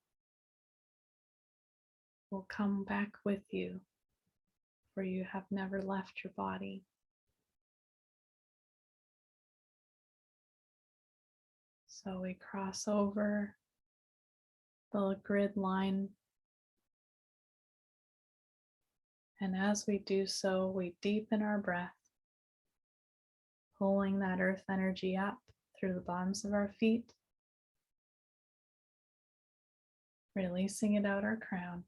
will come back with you, for you have never left your body. So we cross over the grid line, and as we do so, we deepen our breath, pulling that earth energy up through the bottoms of our feet, releasing it out our crown.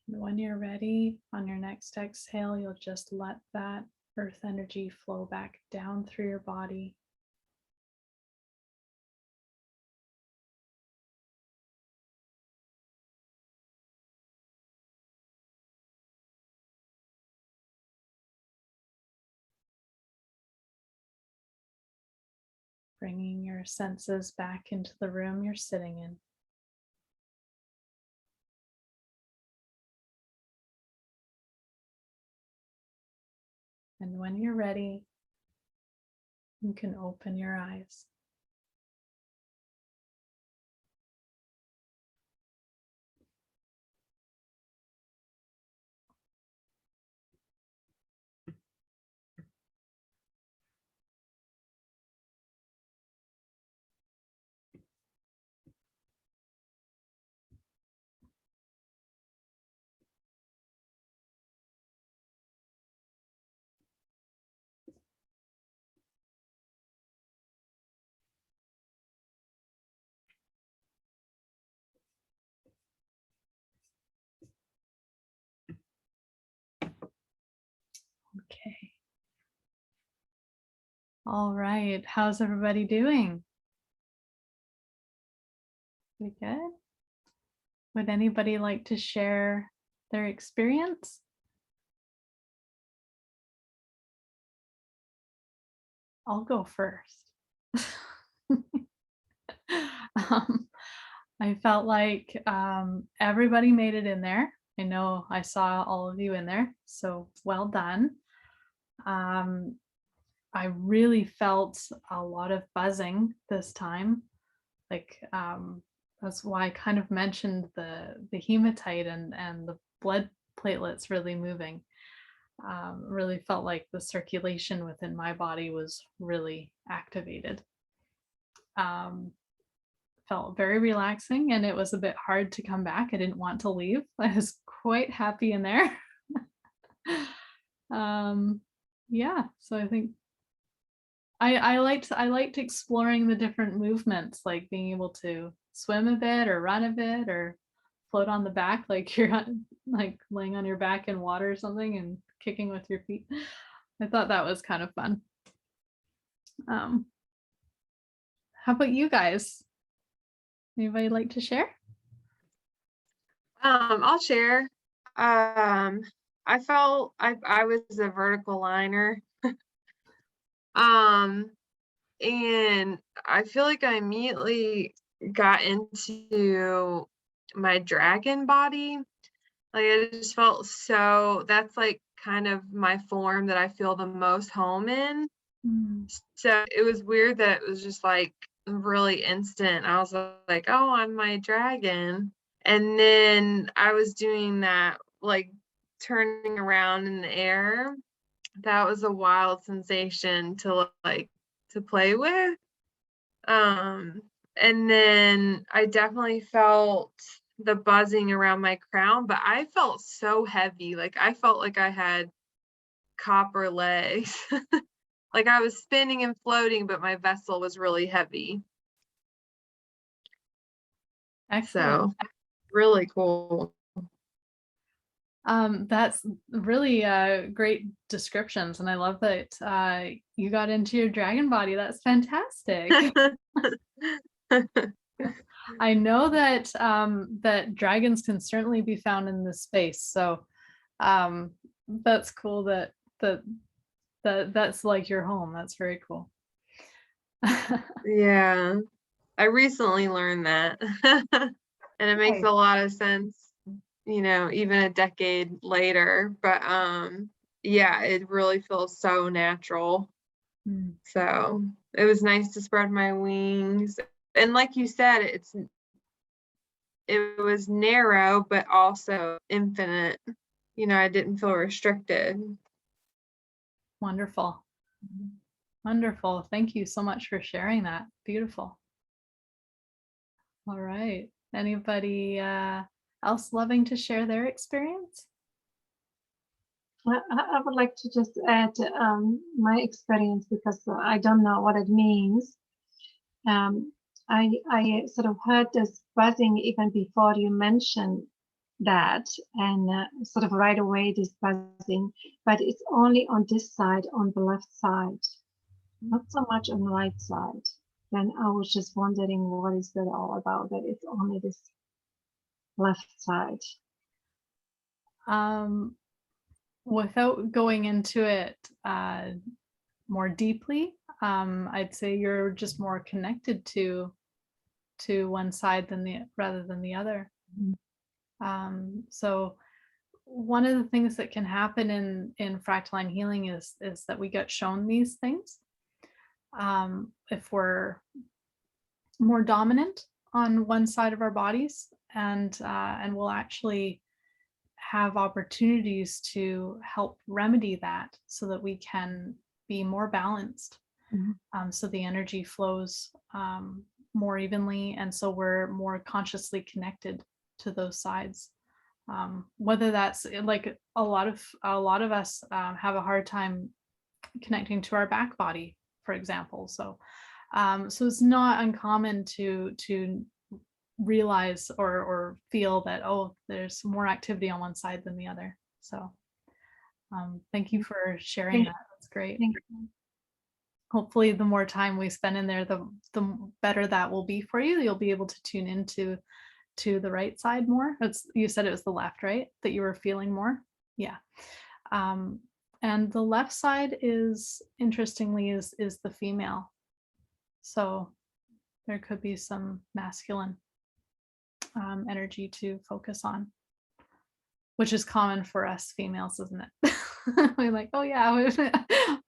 And when you're ready, on your next exhale, you'll just let that earth energy flow back down through your body. Bringing your senses back into the room you're sitting in. And when you're ready, you can open your eyes. Okay. All right. How's everybody doing? Pretty good. Would anybody like to share their experience? I'll go first. I felt like everybody made it in there. I know I saw all of you in there, so well done. I really felt a lot of buzzing this time. Like that's why I kind of mentioned the hematite and the blood platelets really moving. Really felt like the circulation within my body was really activated. Felt very relaxing, and it was a bit hard to come back. I didn't want to leave. I was quite happy in there. Yeah, so I think I liked exploring the different movements, like being able to swim a bit or run a bit or float on the back, like you're like laying on your back in water or something and kicking with your feet. I thought that was kind of fun. How about you guys? Anybody like to share? I'll share. I felt I was a vertical liner. And I feel like I immediately got into my dragon body. Like I just felt so, that's like kind of my form that I feel the most home in. So it was weird that it was just like really instant. I was like, oh, I'm my dragon. And then I was doing that, like turning around in the air. That was a wild sensation to like to play with. And then I definitely felt the buzzing around my crown, but I felt so heavy. Like I felt like I had copper legs. Like I was spinning and floating, but my vessel was really heavy. Excellent. So really cool. That's really great descriptions, and I love that you got into your dragon body. That's fantastic. I know that that dragons can certainly be found in this space, so that's cool that's like your home. That's very cool. Yeah, I recently learned that. And it makes Nice. a lot of sense, you know, even a decade later. But yeah, it really feels so natural. Mm. So it was nice to spread my wings. And like you said, it was narrow, but also infinite. You know, I didn't feel restricted. Wonderful. Wonderful. Thank you so much for sharing that. Beautiful. All right. Anybody else loving to share their experience? I would like to just add my experience because I don't know what it means. I sort of heard this buzzing even before you mentioned that, and sort of right away this buzzing, but it's only on this side, on the left side, not so much on the right side. Then I was just wondering what is that all about, that it's only this left side. Without going into it more deeply, I'd say you're just more connected to one side rather than the other. So one of the things that can happen in fractalline healing is that we get shown these things. If we're more dominant on one side of our bodies, and we'll actually have opportunities to help remedy that so that we can be more balanced. So the energy flows more evenly, and so we're more consciously connected to those sides. Whether that's like a lot of us have a hard time connecting to our back body, for example. So it's not uncommon to realize or feel that, oh, there's more activity on one side than the other. So thank you for sharing that. That's great. Hopefully the more time we spend in there, the better that will be for you. You'll be able to tune into the right side more. You said it was the left, right? That you were feeling more? Yeah. And the left side is, interestingly, is the female. So there could be some masculine energy to focus on, which is common for us females, isn't it? We're like, oh yeah,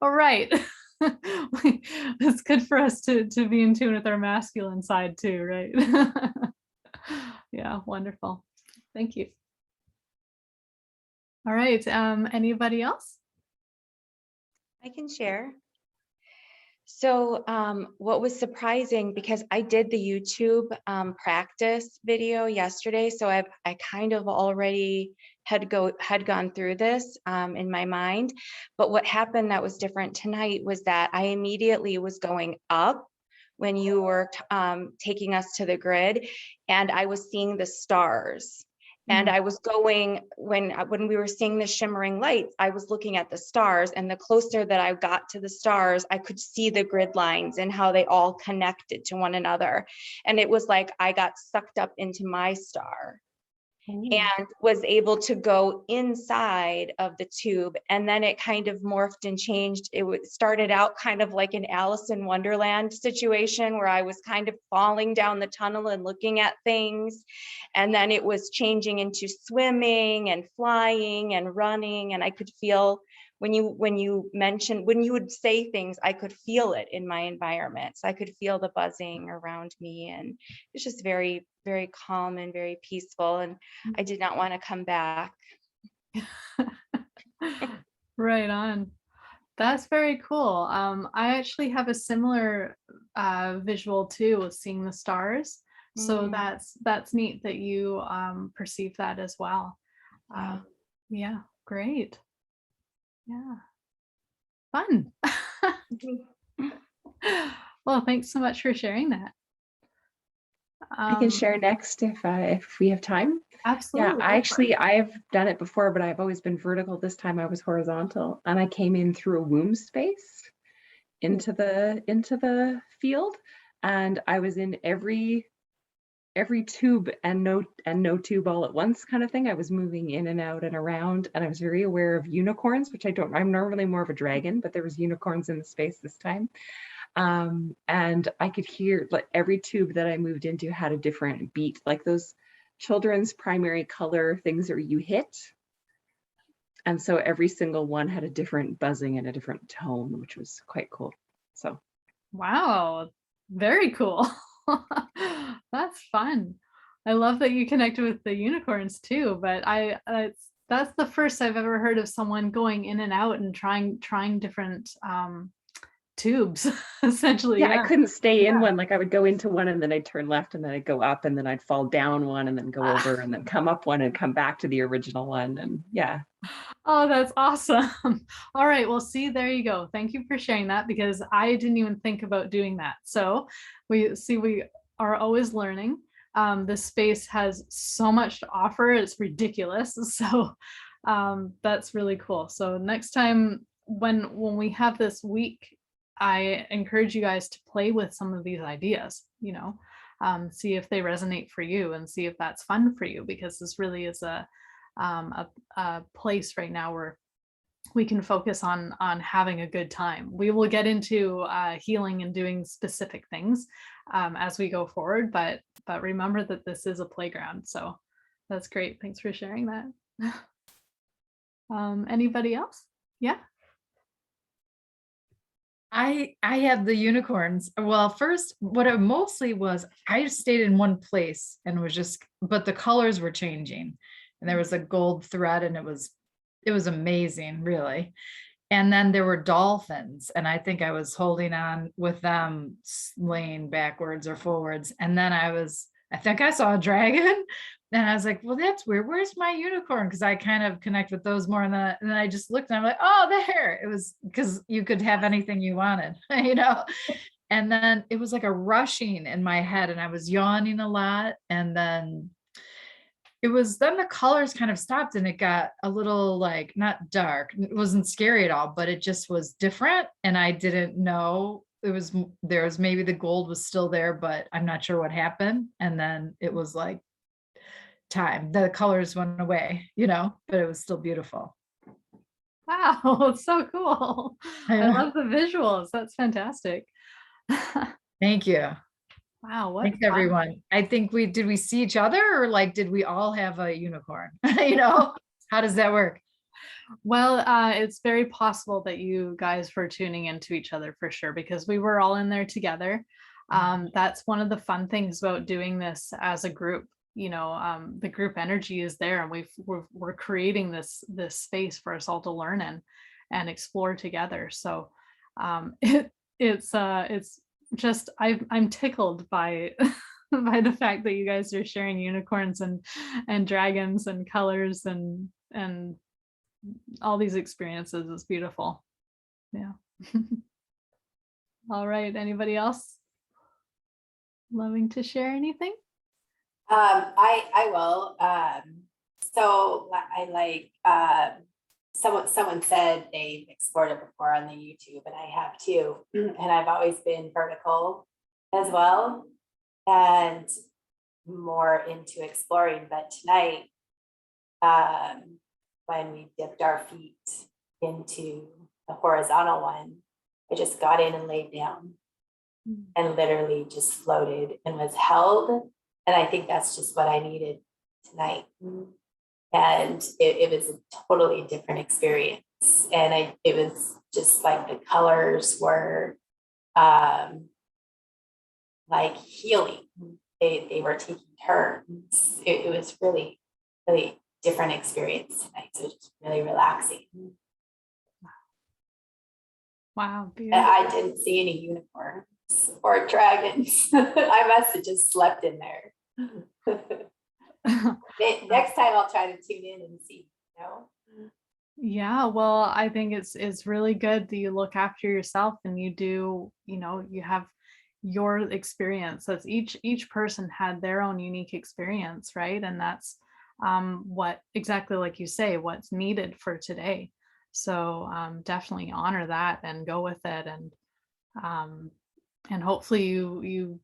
all right. It's good for us to be in tune with our masculine side too, right? Yeah, wonderful. Thank you. All right, anybody else? I can share. So what was surprising, because I did the YouTube practice video yesterday, so I kind of already had gone through this in my mind. But what happened that was different tonight was that I immediately was going up when you were taking us to the grid, and I was seeing the stars. And I was going, when we were seeing the shimmering lights, I was looking at the stars, and the closer that I got to the stars, I could see the grid lines and how they all connected to one another. And it was like I got sucked up into my star. And was able to go inside of the tube, and then it kind of morphed and changed. It started out kind of like an Alice in Wonderland situation where I was kind of falling down the tunnel and looking at things, and then it was changing into swimming and flying and running, and I could feel when you would say things, I could feel it in my environment. So I could feel the buzzing around me, and it's just very, very calm and very peaceful. And I did not want to come back. Right on. That's very cool. I actually have a similar visual too, with seeing the stars. So that's neat that you perceive that as well. Yeah, great. Yeah. fun. Well, thanks so much for sharing that. I can share next if we have time. Absolutely. Yeah, I've done it before, but I've always been vertical. This time I was horizontal, and I came in through a womb space into the field, and I was in every tube and no tube all at once kind of thing. I was moving in and out and around, and I was very aware of unicorns, which I'm normally more of a dragon, but there was unicorns in the space this time. And I could hear like every tube that I moved into had a different beat, like those children's primary color things that you hit. And so every single one had a different buzzing and a different tone, which was quite cool. So. Wow, very cool. That's fun. I love that you connected with the unicorns too, but that's the first I've ever heard of someone going in and out and trying different tubes essentially. Yeah, I couldn't stay in one. Like I would go into one and then I'd turn left and then I'd go up and then I'd fall down one and then go over and then come up one and come back to the original one. And yeah. Oh, that's awesome. All right. Well, see, there you go. Thank you for sharing that, because I didn't even think about doing that. So we are always learning. This space has so much to offer. It's ridiculous. So that's really cool. So next time when we have this week, I encourage you guys to play with some of these ideas, see if they resonate for you and see if that's fun for you, because this really is a place right now where we can focus on having a good time. We will get into healing and doing specific things as we go forward, but remember that this is a playground. So that's great. Thanks for sharing that. Anybody else? Yeah. I have the unicorns. Well, first, what it mostly was, I just stayed in one place and but the colors were changing, and there was a gold thread, and it was amazing, really. And then there were dolphins, and I think I was holding on with them, laying backwards or forwards. And then I think I saw a dragon, and I was like, well, that's weird. Where's my unicorn? Because I kind of connect with those more. And then I just looked and I'm like, oh, there. It was because you could have anything you wanted, And then it was like a rushing in my head, and I was yawning a lot. And then the colors kind of stopped, and it got a little like not dark. It wasn't scary at all, but it just was different. And I didn't know there was maybe the gold was still there, but I'm not sure what happened. And then it was like time, the colors went away, but it was still beautiful. Wow, it's so cool. I love the visuals. That's fantastic. Thank you. Wow, what thanks fun. Everyone. I think did we see each other, or like did we all have a unicorn? How does that work? Well, it's very possible that you guys were tuning into each other for sure, because we were all in there together. That's one of the fun things about doing this as a group. The group energy is there, and we're creating this space for us all to learn and explore together. So it's just I'm tickled by by the fact that you guys are sharing unicorns and dragons and colors and all these experiences. Is beautiful. Yeah. All right, anybody else loving to share anything? I will. So I like someone said they've explored it before on the YouTube, and I have too. And I've always been vertical as well, and more into exploring. But tonight, when we dipped our feet into the horizontal one, I just got in and laid down and literally just floated and was held. And I think that's just what I needed tonight. And it was a totally different experience. And it was just like the colors were like healing. They were taking turns. It was really, really different experience tonight. So just really relaxing. Wow. Beautiful. And I didn't see any unicorns or dragons. I must have just slept in there. Next time I'll try to tune in and see, Yeah, well, I think it's really good that you look after yourself and you do, you have your experience. That's each person had their own unique experience, right? And that's what exactly like you say, what's needed for today. So definitely honor that and go with it, um, and hopefully you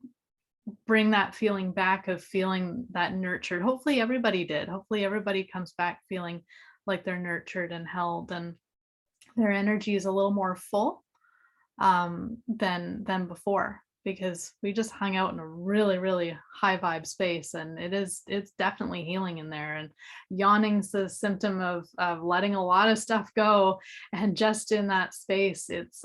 bring that feeling back of feeling that nurtured. Hopefully everybody did. Hopefully everybody comes back feeling like they're nurtured and held, and their energy is a little more full than before, because we just hung out in a really high vibe space, and it's definitely healing in there. And yawning's the symptom of letting a lot of stuff go, and just in that space, it's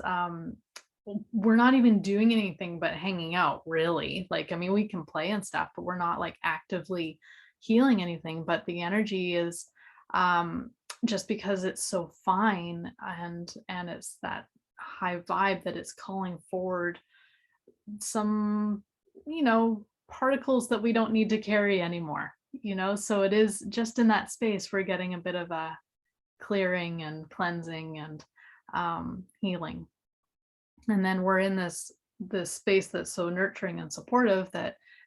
we're not even doing anything but hanging out, really. Like, I mean, we can play and stuff, but we're not like actively healing anything. But the energy is um just because it's so fine, and it's that high vibe, that it's calling forward some, particles that we don't need to carry anymore, so it is just in that space we're getting a bit of a clearing and cleansing and healing. And then we're in this space that's so nurturing and supportive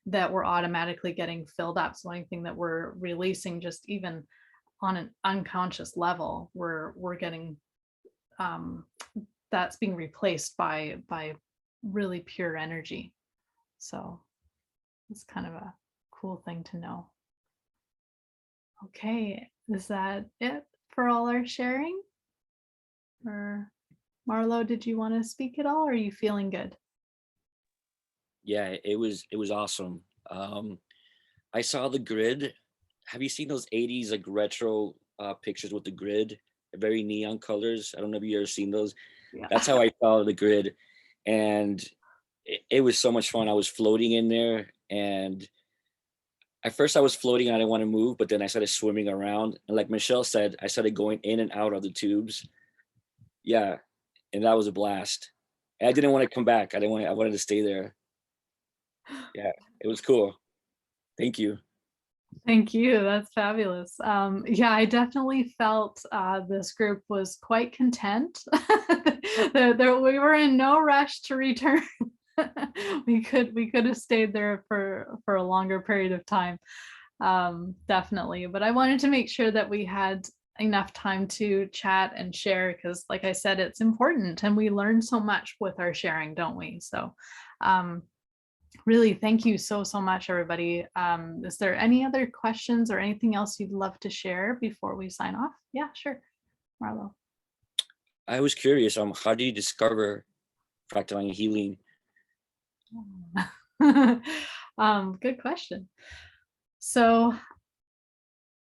that we're automatically getting filled up. So anything that we're releasing, just even on an unconscious level, we're getting um that's being replaced by really pure energy. So it's kind of a cool thing to know. Okay, is that it for all our sharing? Or Marlo, did you want to speak at all? Or are you feeling good? Yeah, it was awesome. I saw the grid. Have you seen those 80s like retro pictures with the grid? Very neon colors. I don't know if you ever seen those. Yeah. That's how I saw the grid. And it was so much fun. I was floating in there, and at first I was floating and I didn't want to move, but then I started swimming around. And like Michelle said, I started going in and out of the tubes. Yeah. And that was a blast. And I didn't want to come back. I wanted to stay there. Yeah. It was cool. Thank you. Thank you. That's fabulous. Yeah, I definitely felt this group was quite content. We were in no rush to return. We could have stayed there for a longer period of time, definitely. But I wanted to make sure that we had enough time to chat and share, because, like I said, it's important, and we learn so much with our sharing, don't we? So, really, thank you so much, everybody. Is there any other questions or anything else you'd love to share before we sign off? Yeah, sure. Marlo. I was curious, how do you discover fractalline healing? Good question. So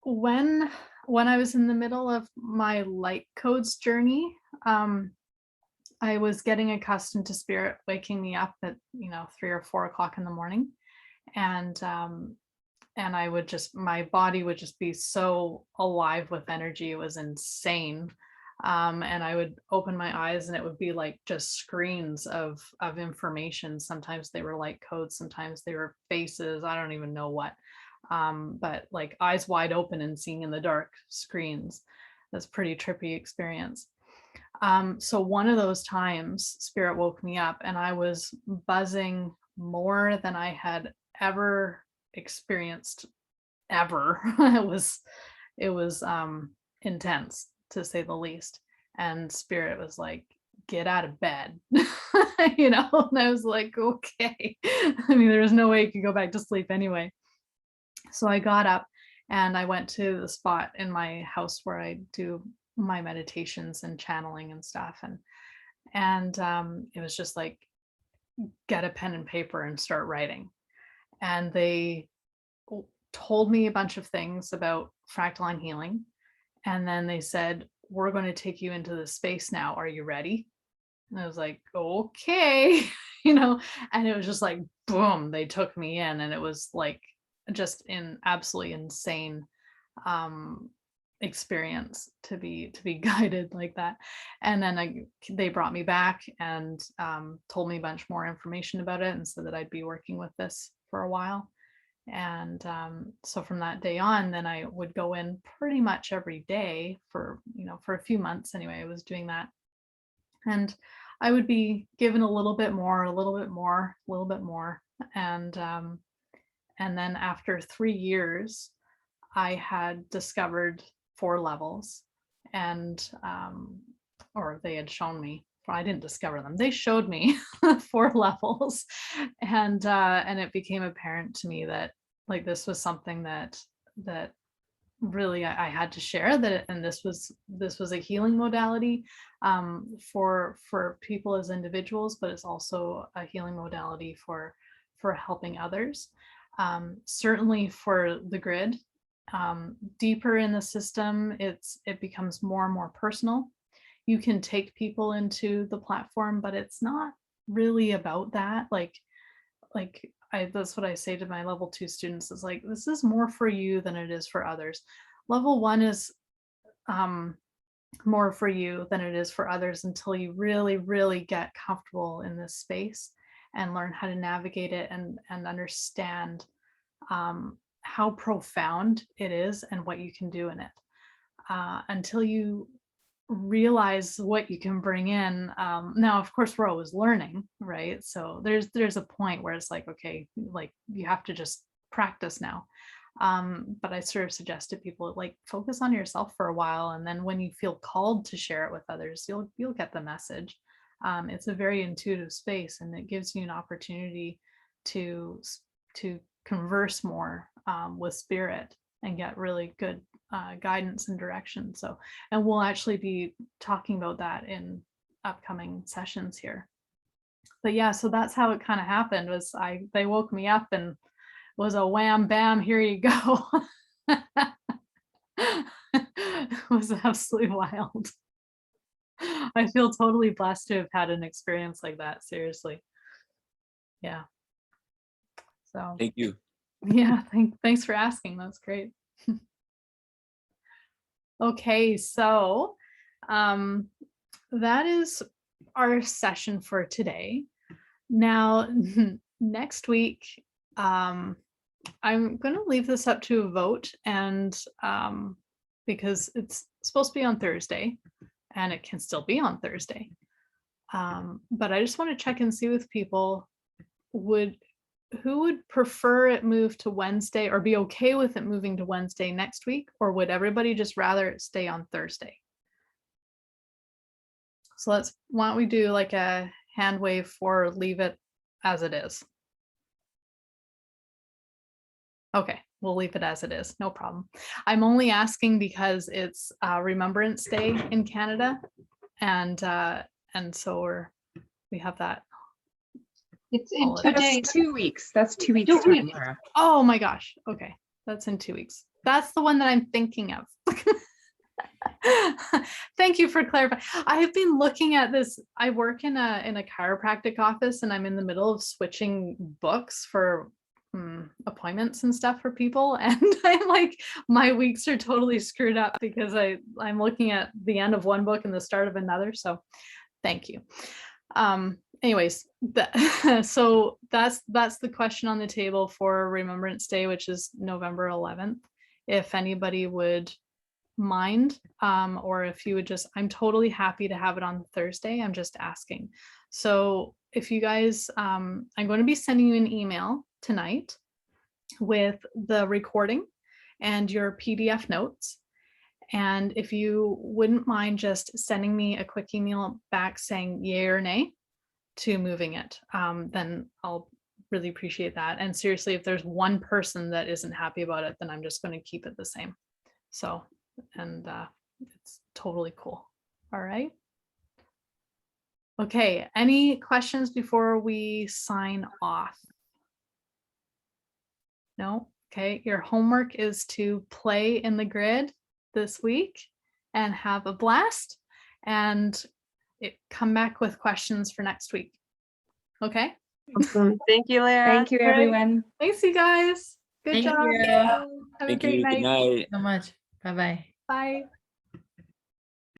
when I was in the middle of my light codes journey, I was getting accustomed to spirit waking me up at 3 or 4 o'clock in the morning, and I would just, my body would just be so alive with energy. It was insane. And I would open my eyes and it would be like just screens of information. Sometimes they were like codes, sometimes they were faces, I don't even know what. But like eyes wide open and seeing in the dark screens. That's pretty trippy experience. So one of those times spirit woke me up and I was buzzing more than I had ever experienced ever. It was intense, to say the least. And spirit was like, get out of bed. And I was like, okay. I mean, there was no way you could go back to sleep anyway. So I got up and I went to the spot in my house where I do my meditations and channeling and stuff. And it was just like, get a pen and paper and start writing. And they told me a bunch of things about fractalline healing. And then they said, we're going to take you into the space now. Are you ready? And I was like, okay, and it was just like, boom, they took me in, and it was like just in absolutely insane experience to be guided like that. And then they brought me back and told me a bunch more information about it, and said that I'd be working with this for a while. And so from that day on, then I would go in pretty much every day for, for a few months anyway. I was doing that. And I would be given a little bit more, a little bit more, a little bit more. And then after 3 years, I had discovered 4 levels, and or they had shown me. I didn't discover them. They showed me 4 levels, and it became apparent to me that like this was something that really I had to share that, and this was a healing modality for people as individuals, but it's also a healing modality for helping others. Certainly for the grid, deeper in the system, it becomes more and more personal. You can take people into the platform, but it's not really about that. Like that's what I say to my level 2 students is like, this is more for you than it is for others. Level 1 is more for you than it is for others until you really, really get comfortable in this space and learn how to navigate it and understand how profound it is and what you can do in it. Until you realize what you can bring in. Now, of course, we're always learning, right? So there's a point where it's like, okay, like you have to just practice now. But I sort of suggest to people, like, focus on yourself for a while, and then when you feel called to share it with others, you'll get the message. It's a very intuitive space, and it gives you an opportunity to converse more with spirit and get really good guidance and direction. So, and we'll actually be talking about that in upcoming sessions here. But yeah, so that's how it kind of happened. Was they woke me up and was a wham bam, here you go. It was absolutely wild. I feel totally blessed to have had an experience like that. Seriously. Yeah. So Thank you. yeah, thanks for asking. That's great. Okay, so that is our session for today. Now, next week, I'm going to leave this up to a vote, and because it's supposed to be on Thursday, and it can still be on Thursday. But I just want to check and see with people, who would prefer it move to Wednesday or be okay with it moving to Wednesday next week, or would everybody just rather it stay on Thursday? So why don't we do like a hand wave for leave it as it is? Okay, we'll leave it as it is, no problem. I'm only asking because it's Remembrance Day in Canada, and so we have that. It's in Oh, 2 That's days. 2 weeks. That's 2 weeks 2 time, weeks. Laura. Oh my gosh. Okay. That's in 2 weeks. That's the one that I'm thinking of. Thank you for clarifying. I have been looking at this. I work in a chiropractic office, and I'm in the middle of switching books for appointments and stuff for people. And I'm like, my weeks are totally screwed up because I'm looking at the end of one book and the start of another. So thank you. Anyways, so that's the question on the table for Remembrance Day, which is November 11th. If anybody would mind, or if you would just, I'm totally happy to have it on Thursday. I'm just asking. So if you guys, I'm going to be sending you an email tonight with the recording and your PDF notes. And if you wouldn't mind just sending me a quick email back saying yay or nay to moving it, then I'll really appreciate that. And seriously, if there's one person that isn't happy about it, then I'm just going to keep it the same. So, and it's totally cool. All right. Okay, any questions before we sign off? No? Okay, your homework is to play in the grid this week and have a blast, and come back with questions for next week. Okay? Awesome. Thank you, Lara. Thank you, everyone. Thanks, you guys. Good Thank job. you. Have a Thank great you. night. Good night. So much. Bye-bye. Bye.